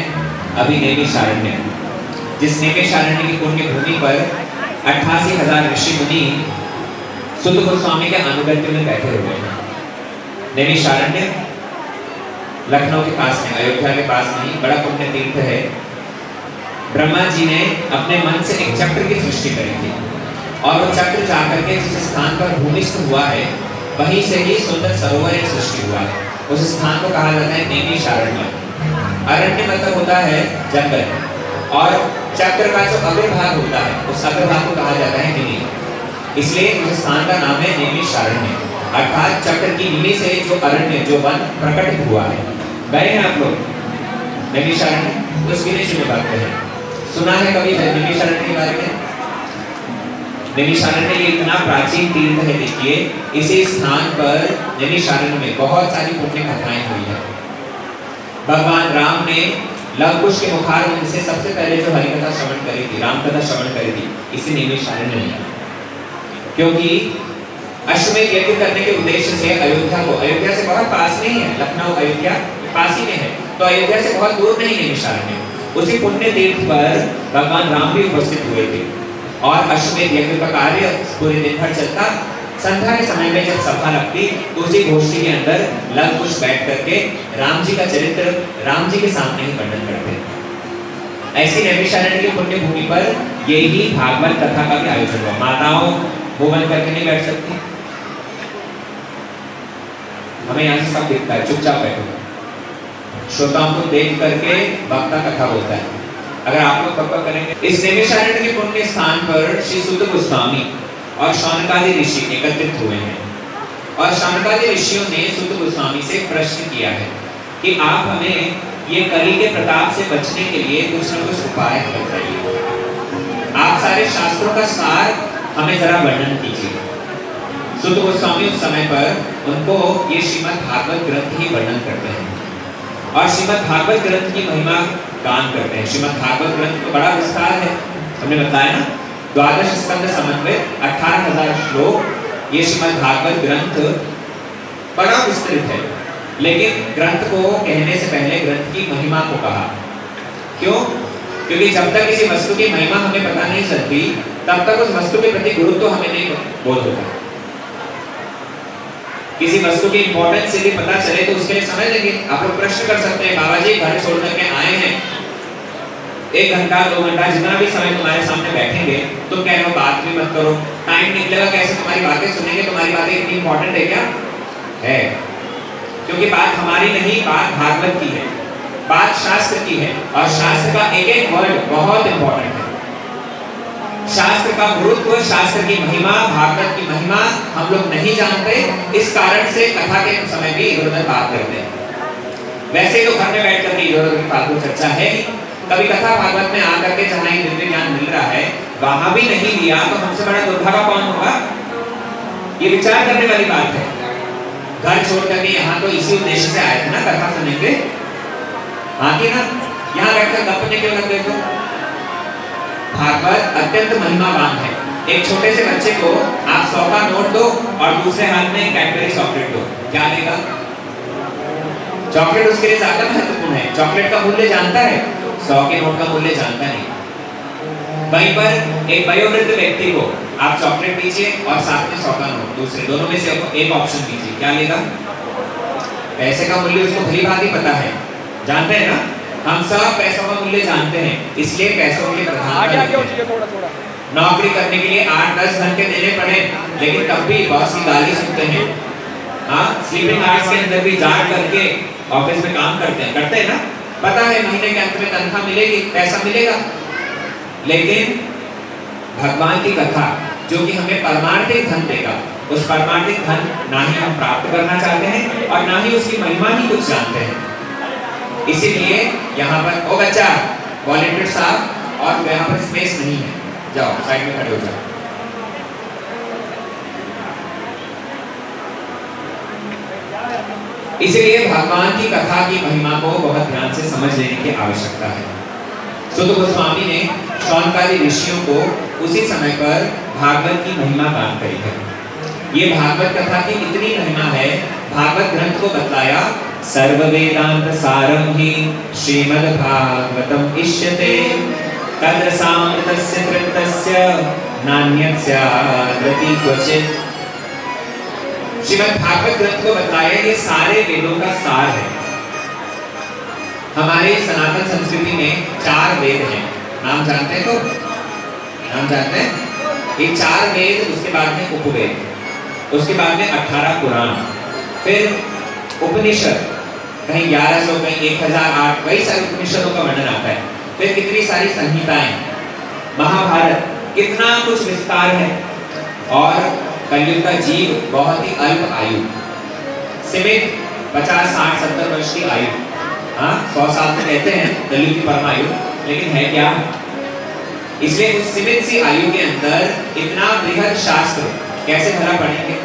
अभी नैमिषारण्य, जिस नैमिषारण्य की पुण्य भूमि पर 88,000 ऋषि मुनि सुत गोस्वामी के अनुगत्य में बैठे हुए हैं। नैमिषारण्य लखनऊ के पास में, अयोध्या के पास नहीं, बड़ा पुण्य तीर्थ है। ब्रह्मा जी ने अपने मन से एक चक्र की सृष्टि करी थी और वो चक्र जाकर के जिस स्थान पर भूमिस्थ हुआ है वहीं से ही सुंदर सरोवर एक सृष्टि हुआ है। उस स्थान को कहा जाता है नैमिषारण्य। अरण्य मतलब होता है जंगल, और चक्र का जो अग्रभाग होता है उस अग्रभाग को कहा जाता है निमि, इसलिए उस स्थान का नाम है नैमिषारण्य। अर्थात चक्र की निमि से जो अरण्य, जो वन प्रकटित हुआ है। गए हैं आप लोग नैमिषारण्य? उसके लिए बात करें, सुना है कभी नैमिषारण्य के बारे में? नैमिषारण्य इतना प्राचीन तीर्थ है। देखिए इसी स्थान पर नैमिषारण्य में बहुत सारी पुण्य कथाएं हुई है। भगवान राम ने लव कुश के मुखारविंद से सबसे पहले जो हरिकथा श्रवण करी थी, राम कथा श्रवण करी थी, इसी नैमिषारण्य में, क्योंकि अश्वमेध यज्ञ करने के उद्देश्य से अयोध्या से बहुत पास नहीं है, लखनऊ अयोध्या पास ही में है, तो अयोध्या से बहुत दूर नहीं नैमिषारण्य। उसी पुण्य तीर्थ पर भगवान राम भी उपस्थित हुए थे और अश्वमेध यज्ञ का कार्य पूरे दिन भर चलता। संध्या के समय में जब सभा लगती तो उसी गोष्ठी के अंदर लव कुश बैठ करके राम जी का चरित्र राम जी के सामने ही वर्णन करते। ऐसी नैमिषारण्य की पुण्य भूमि पर यही भागवत कथा का भी आयोजन हुआ। माताओं मुंह बंद करके नहीं बैठ सकती, हमें यहाँ से सब दिखता है, चुपचाप बैठो। श्रोताओं को देख करके वक्ता कथा बोलता है। अगर आप लोग पक्का करेंगे। इस नैमिषारण्य के पुण्य स्थान पर श्री सुत गोस्वामी और शौनकादि ऋषि एकत्रित हुए हैं और शौनकादि ऋषियों ने सुत गोस्वामी से प्रश्न किया है कि आप हमें ये कली के प्रताप से बचने के लिए कुछ न कुछ उपाय बताइए। आप सारे शास्त्रों का सार हमें जरा वर्णन कीजिए। सुत गोस्वामी उस समय पर उनको ये श्रीमद् भागवत ग्रंथ ही वर्णन करते हैं और श्रीमद् भागवत ग्रंथ की महिमा गान करते हैं। श्रीमद् भागवत ग्रंथ तो बड़ा विस्तार है, हमने बताया ना, 12 स्कंद समन्वित 18,000 श्लोक। ये श्रीमद् भागवत ग्रंथ बड़ा विस्तृत है, लेकिन ग्रंथ को कहने से पहले ग्रंथ की महिमा को कहा। क्यों? क्योंकि जब तक किसी वस्तु की महिमा हमें पता नहीं चलती तब तक उस वस्तु के प्रति गुरुत्व हमें नहीं बोध होता। किसी वस्तु की इंपॉर्टेंस से भी पता चले तो उसके लिए समय लगे। आप लोग प्रश्न कर सकते हैं, बाबा जी घर छोड़ करके आए हैं, 1 घंटा 2 घंटा जितना भी समय तुम्हारे सामने बैठेंगे तुम कह रहे हो बात भी मत करो, टाइम निकलेगा कैसे, तुम्हारी बातें सुनेंगे, तुम्हारी बातें इतनी इंपॉर्टेंट है क्या? है, क्योंकि बात हमारी नहीं, बात भागवत की है, बात शास्त्र की है और शास्त्र का एक एक वर्ड बहुत इंपॉर्टेंट है। शास्त्र का गुरुत्व, शास्त्र की महिमा, भागवत की महिमा हम लोग नहीं जानते, इस कारण से कथा के समय भी इधर-उधर बात करते हैं। वैसे तो घर में बैठ कर के इधर-उधर की फालतू चर्चा है, कभी कथा भागवत में आकर के जहाँ दिव्य ज्ञान मिल रहा है वहां भी नहीं लिया तो हमसे बड़ा दुर्भागा कौन होगा? ये विचार करने वाली बात है। घर छोड़ करके यहाँ तो इसी उद्देश्य से आए थे ना, कथा सुनेंगे, हाँ कि ना? यहाँ बैठकर गपने क्यों लग गए थे? भागवत अत्यंत महिमावान है। एक छोटे से बच्चे को आप 100 का नोट दो और दूसरे हाथ में कैडबरी चॉकलेट दो, क्या लेगा? चॉकलेट उसके लिए ज्यादा महत्वपूर्ण है। चॉकलेट का मूल्य जानता है, 100 के नोट का मूल्य जानता नहीं। वहीं पर एक वयोवृद्ध व्यक्ति को आप चॉकलेट दीजिए और साथ में 100 का नोट, दूसरे दोनों में से एक ऑप्शन दीजिए, क्या लेगा? पैसे का मूल्य उसको भली भांति पता है, जानते हैं ना? हम सब पैसों का मूल्य जानते हैं, इसलिए पैसों के प्रधान नौकरी करने के लिए 8-10 घंटे देने पड़े, लेकिन तब भी बॉस की गाली सुनते हैं। हाँ, स्लीपिंग आवर्स के अंदर भी जाग करके ऑफिस में काम करते हैं ना? पता है महीने के अंत में तनख्वाह मिलेगी, पैसा मिलेगा। लेकिन भगवान की कथा जो कि हमें परमार्थिक धन देगा, उस परमार्थिक धन ना ही हम प्राप्त करना चाहते हैं और ना ही उसकी महिमा ही कुछ जानते हैं। इसीलिए यहाँ पर ओ बच्चा, वॉलंटियर साहब, और यहाँ पर स्पेस नहीं है, जाओ साइड में खड़े हो जाओ। इसीलिए भगवान की कथा की महिमा को बहुत ध्यान से समझ लेने की आवश्यकता है। सुत गोस्वामी ने शौनकादि ऋषियों को उसी समय पर भागवत की महिमा गान करी है। ये भागवत कथा की इतनी महिमा है, भागवत ग्रंथ को बतलाया सर्व वेदांत सारम ही श्रीमद् भागवतम इष्यते तद् सामृतस्य कृतस्य नान्यत् स्यादति क्वचित्। श्रीमद् भागवत ग्रंथ को बतलाया ये सारे वेदों का सार है। हमारे सनातन संस्कृति में 4 वेद हैं, नाम जानते हैं? तो नाम जानते हैं? ये 4 वेद, उसके बाद में उपवेद, उसके बाद में 18 पुराण, फिर उपनिषद, कहीं 1100, कहीं 1008, कई सारे उपनिषदों का वर्णन आता है। फिर कितनी सारी संहिताएं, महाभारत, कितना कुछ विस्तार है। और कलयुग का जीव बहुत ही अल्प आयु, सीमित 50, 60, 70 वर्ष की आयु। हाँ, 100 साल तक कहते हैं कलयुग की परमायु, लेकिन है क्या? इसलिए उस सीमित सी आयु के अंदर इतना बृहद शास्त्र कैसे भला पढ़ेंगे?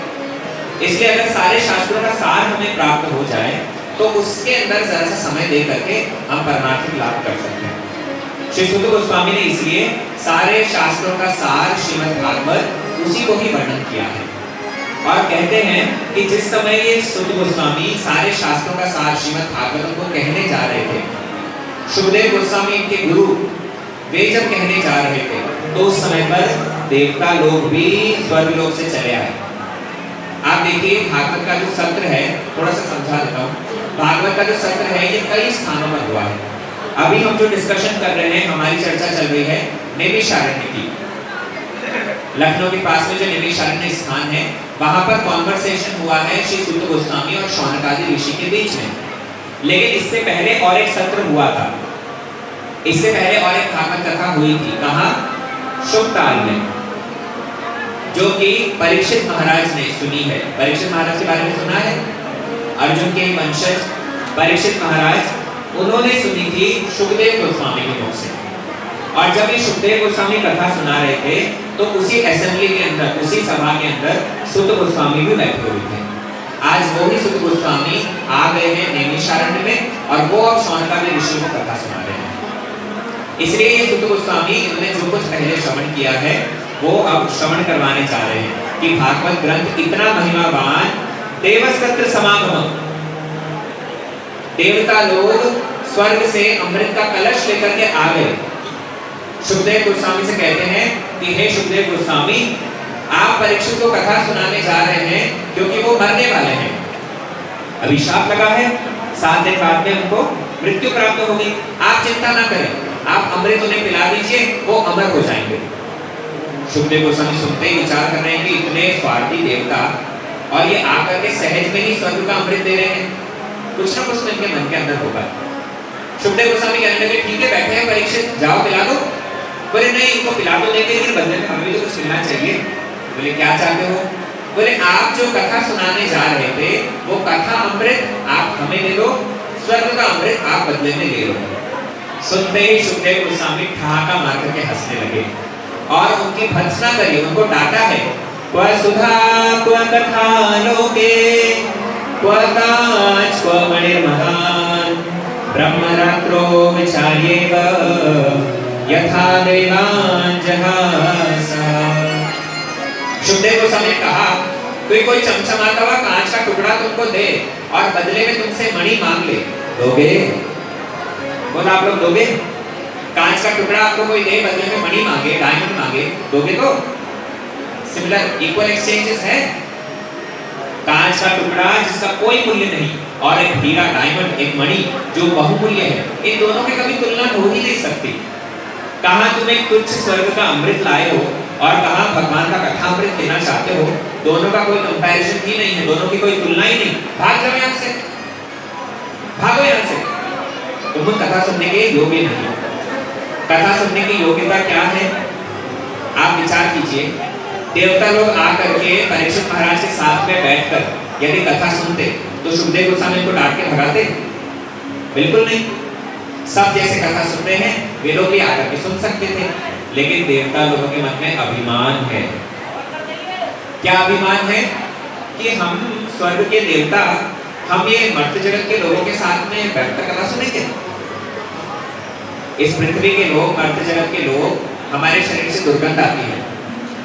इसलिए अगर सारे शास्त्रों का सार हमें प्राप्त हो जाए तो उसके अंदर जरा सा समय दे करके हम परमार्थिक लाभ कर सकते हैं। श्री सुत गोस्वामी ने इसलिए सारे शास्त्रों का सार श्रीमद् भागवत उसी को ही वर्णन किया है। और कहते हैं कि जिस समय ये सुत गोस्वामी सारे शास्त्रों का सार श्रीमद् भागवत को कहने जा रहे थे, शुभदेव गोस्वामी इनके गुरु, वे जब कहने जा रहे थे तो उस समय पर देवता लोग भी स्वर्ग लोक से चले आए। आप देखिए भागवत का जो सत्र है, थोड़ा सा समझा देता हूँ। भागवत का जो सत्र है ये कई स्थानों पर हुआ है। अभी हम जो डिस्कशन कर रहे हैं, हमारी चर्चा चल रही है नैमिषारण्य की। लखनऊ के पास में जो नैमिषारण्य स्थान है, वहां पर कॉन्वर्सेशन हुआ है श्री सुत गोस्वामी और शौनकादि ऋषि के बीच में। लेकिन इससे पहले और एक सत्र हुआ था, इससे पहले और एक भागवत कथा हुई थी। कहाँ? शुकताल में, जो कि परीक्षित महाराज ने सुनी है। परीक्षित महाराज के बारे में सुना है? अर्जुन के वंशज परीक्षित महाराज, उन्होंने सुनी थी शुकदेव गोस्वामी के मुख से। और जब ये शुकदेव गोस्वामी कथा सुना रहे थे तो उसी असेंबली के अंदर, उसी सभा के अंदर सुत गोस्वामी भी बैठे हुए थे। आज वो ही सुत गोस्वामी आ गए हैं नैमिषारण्य में और वो अब शौनकादि ऋषि को कथा सुना रहे हैं। इसलिए ये सुत गोस्वामी, इन्होंने जो कुछ पहले श्रवण किया है वो अब श्रवण करवाने जा रहे हैं कि भागवत ग्रंथ इतना महिमावान, देवसत्र समागम, देवता लोग स्वर्ग से अमृत का कलश लेकर के आ गए। शुकदेव गोस्वामी से कहते हैं कि हे शुकदेव गोस्वामी, आप परीक्षित को कथा सुनाने जा रहे हैं क्योंकि वो मरने वाले हैं, अभिशाप लगा है, 7 दिन बाद में उनको मृत्यु प्राप्त होगी। आप चिंता ना करें, आप अमृत उन्हें पिला दीजिए, वो अमर हो जाएंगे। शुकदेव गोस्वामी सुनते ही विचार कर रहे हैं कि इतने स्वार्थी देवता और ये आकर के सहज में ही स्वर्ग का अमृत दे रहे हैं, कुछ ना कुछ इनके मन के अंदर होगा। शुकदेव गोस्वामी कहने लगे ठीक है, बैठे हैं परीक्षित, जाओ पिला दो। बोले नहीं, इनको पिला तो देंगे लेकिन बदले में हमें भी तो कुछ मिलना चाहिए। बोले क्या चाहते हो? बोले आप जो कथा सुनाने जा रहे थे वो कथा अमृत आप हमें दे दो, स्वर्ग का अमृत आप बदले में ले लो। सुनते ही शुकदेव गोस्वामी ठहाका मार करके हंसने लगे और उनकी भर्त्सना करी, उनको डांटा है। क्व सुधा क्व कथा लोके क्व काच क्व मणिर्महान् ब्रह्मरात्रो विचार्येव यथा देवान् जहासा। शुकदेव गोस्वामी ने कहा कोई चमचमाता हुआ कांच का टुकड़ा तुमको दे और बदले में तुमसे मणि मांग ले, दोगे? बोला आप लोग दोगे? कांच का टुकड़ा आपको कोई दे, बदले में मणि मांगे, डायमंड मांगे, दोगे? तो सिमिलर इक्वल एक्सचेंजेस है। कांच का टुकड़ा जिसका कोई मूल्य नहीं और एक हीरा, डायमंड, एक मणि जो बहुमूल्य है, इन दोनों की कभी तुलना हो ही नहीं सकती। कहां तुम एक तुच्छ स्वर्ग का अमृत लाए हो और कहां भगवान का कथा अमृत लेना चाहते हो, दोनों का कोई कंपैरिजन ही नहीं है, दोनों की कोई तुलना ही नहीं। भाग जाओ यहां से, भागो यहां से, तुम कथा सुनने के योग्य नहीं। कथा सुनने की योग्यता क्या है? आप विचार कीजिए, देवता लोग आकर के परीक्षित महाराज के साथ में बैठकर यदि कथा सुनते तो शुकदेव गोस्वामी को डांट के भगाते? बिल्कुल नहीं। सब जैसे कथा सुन रहे हैं वे लोग भी आकर के सुन सकते थे, लेकिन देवता लोगों के मन में अभिमान है। क्या अभिमान है? कि हम स्वर्ग के देवता, हम ये मर्त्य जगत के लोगों के साथ में बैठकर कथा सुनेंगे। इस पृथ्वी के लोग, मर्त्य जगत के लोग, हमारे शरीर से दुर्गंध आती है,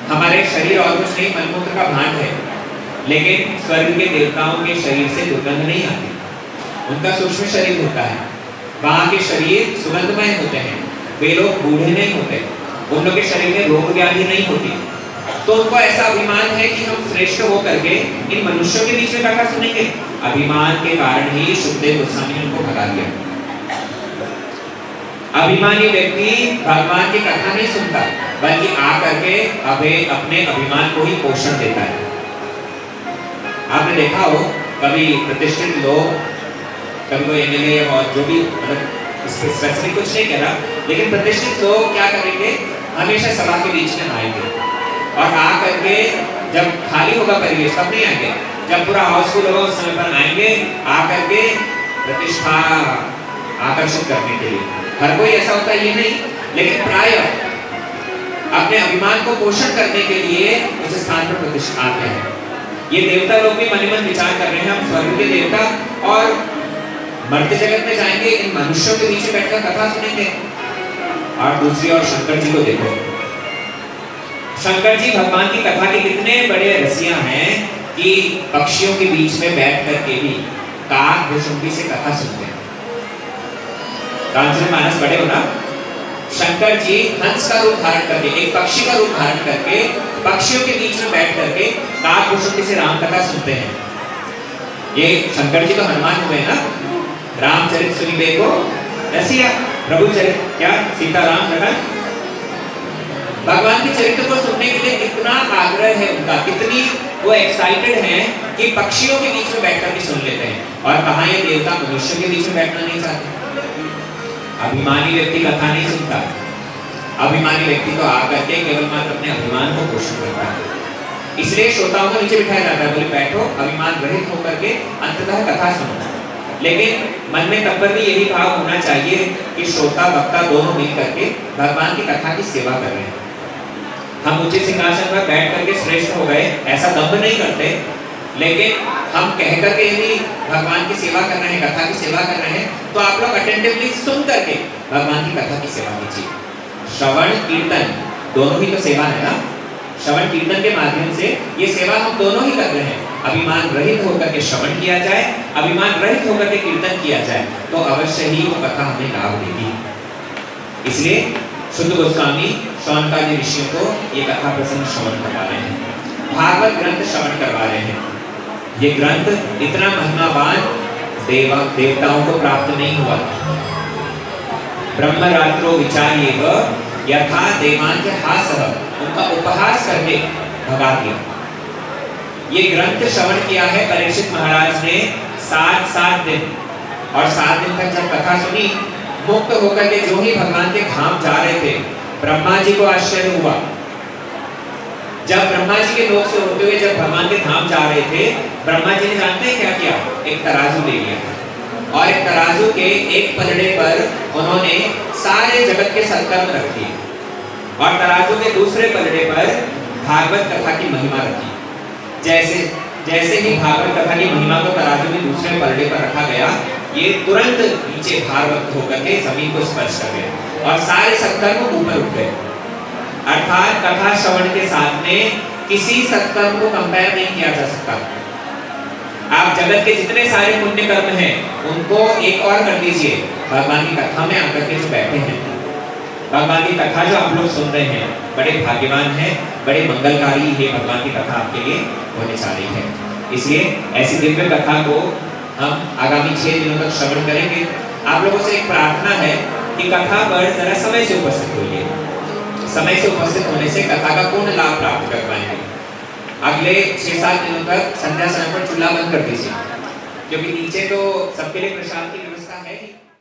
हमारे शरीर और कुछ नहीं, मलमूत्र का भांड है, लेकिन स्वर्ग के देवताओं के शरीर से दुर्गंध नहीं आती, उनका सूक्ष्म शरीर होता है, वहां के शरीर सुगंधमय होते हैं, वे लोग बूढ़े नहीं होते, उन लोग के शरीर में रोग व्याधि नहीं होती। तो उनको ऐसा अभिमान है कि हम श्रेष्ठ हो करके इन मनुष्यों के बीच में कथा सुनेंगे। अभिमान के कारण ही सुखदेव गोस्वामी ने उनको भगा दिया। अभिमानी व्यक्ति भगवान की कथा नहीं सुनता, बल्कि आकर के अपने अभिमान को ही पोषण देता है। आपने देखा हो कभी प्रतिष्ठित लोग, कभी कोई एमएलए और जो भी, मतलब स्पेसिफिक कुछ नहीं कह रहा, लेकिन प्रतिष्ठित लोग क्या करेंगे, हमेशा सभा के बीच में आएंगे और आकर के जब खाली होगा परिवेश तब नहीं आएंगे, जब पूरा हाउसफुल होगा उस समय पर आएंगे, आकर के प्रतिष्ठा आकर्षित करने के लिए। हर कोई ऐसा होता है ये नहीं, लेकिन प्राय अपने अभिमान को पोषण करने के लिए उस स्थान पर प्रतिष्ठा आते हैं। ये देवता लोग भी मन ही मन विचार कर रहे हैं, हम स्वर्ग के देवता और मर्त्य जगत में जाएंगे, इन मनुष्यों के बीच में बैठकर कथा सुनेंगे। और दूसरी ओर शंकर जी को देखो, शंकर जी भगवान की कथा के कितने बड़े रसिया हैं कि पक्षियों के बीच में बैठ करके भी काक भुशुंडी से कथा सुनते हैं। रामचरितमानस पढ़े हो ना, शंकर जी हंस का रूप धारण करके, एक पक्षी का रूप धारण करके पक्षियों के बीच में बैठ करके काक भुशुंडी से राम कथा सुनते हैं। ये शंकर जी तो हनुमान हुए ना, रामचरित सुनी देखो रसिया, प्रभु चरित क्या सीताराम लखन, भगवान के चरित्र को सुनने के लिए कितना आग्रह है उनका, कितनी वो एक्साइटेड हैं कि पक्षियों के बीच में बैठकर भी सुन लेते हैं। और कहाँ ये देवता मनुष्य के बीच में बैठना नहीं चाहते। अभिमानी व्यक्ति कथा नहीं सुनता, अभिमानी व्यक्ति तो आकर के केवल मात्र अपने अभिमान को पोषण करता है। इसलिए श्रोताओं को नीचे बिठाया जाता है, बोले बैठो अभिमान रहित होकर के अंततः कथा सुनो। लेकिन मन में तब पर भी यही भाव होना चाहिए कि श्रोता वक्ता दोनों मिल करके भगवान की कथा की सेवा कर रहे हैं। हम ऊंचे सिंहासन पर बैठ करके श्रेष्ठ हो गए ऐसा दंभ नहीं करते, लेकिन हम कह करके यदि भगवान की सेवा कर रहे हैं, कथा की सेवा कर रहे हैं, तो आप लोग अटेंटिवली सुन करके भगवान की कथा की सेवा कीजिए। श्रवण कीर्तन दोनों ही तो सेवा है ना, श्रवण कीर्तन के माध्यम से ये सेवा हम दोनों ही कर रहे हैं। अभिमान रहित होकर के श्रवण किया जाए, अभिमान रहित होकर के कीर्तन किया जाए, तो अवश्य ही वो कथा हमें लाभ देगी। इसलिए शुद्ध गोस्वामी शौनकादि ऋषियों को ये कथा प्रसंग श्रवण करवा रहे हैं, भागवत ग्रंथ श्रवण करवा रहे हैं। ये ग्रंथ इतना महिमावान देवताओं को प्राप्त नहीं हुआ। ब्रह्मरात्रो विचार्येव यथा देवांच हासः, उनका उपहास करके भगा दिया। ये ग्रंथ श्रवण किया है परीक्षित महाराज ने 7 दिन, और 7 दिन तक जब कथा सुनी, मुक्त होकर के जो ही भगवान के धाम जा रहे थे, ब्रह्मा जी को आश्चर्य हुआ। जब ब्रह्मा जी के लोक से होते हुए जब भगवान के धाम जा रहे थे, ब्रह्मा जी ने जानते हैं क्या किया, एक तराजू ले लिया और एक तराजू के एक पलड़े पर उन्होंने सारे जगत के सत्कर्म रख दिए और तराजू के दूसरे पलड़े पर भागवत कथा की महिमा रखी। जैसे ही भागवत कथा की महिमा को तराजू में दूसरे पलड़े पर रखा गया, ये तुरंत नीचे भारवत होकर के जमीन को स्पर्श कर गया और सारे सत्कर्म ऊपर उठ गए। अर्थात कथा श्रवण के साथ में किसी सत्कर्म को कंपेयर नहीं किया जा सकता। आप जगत के जितने सारे पुण्य कर्म हैं उनको एक और कर दीजिए, भगवान की कथा में आकर के जो बैठे हैं, भगवान की कथा जो आप लोग सुन रहे हैं, बड़े भाग्यवान हैं, बड़े मंगलकारी ये भगवान की कथा आपके लिए होने जा रही है। इसलिए ऐसी दिव्य कथा को हम आगामी 6 दिनों तक श्रवण करेंगे। आप लोगों से एक प्रार्थना है कि कथा पर जरा समय से उपस्थित होइए। समय से उपस्थित होने से कथा का पूर्ण लाभ प्राप्त कर पाएंगे। अगले 6-7 दिनों तक संध्या समय पर चूल्हा बंद कर दीजिए, क्योंकि नीचे तो सबके लिए प्रसाद की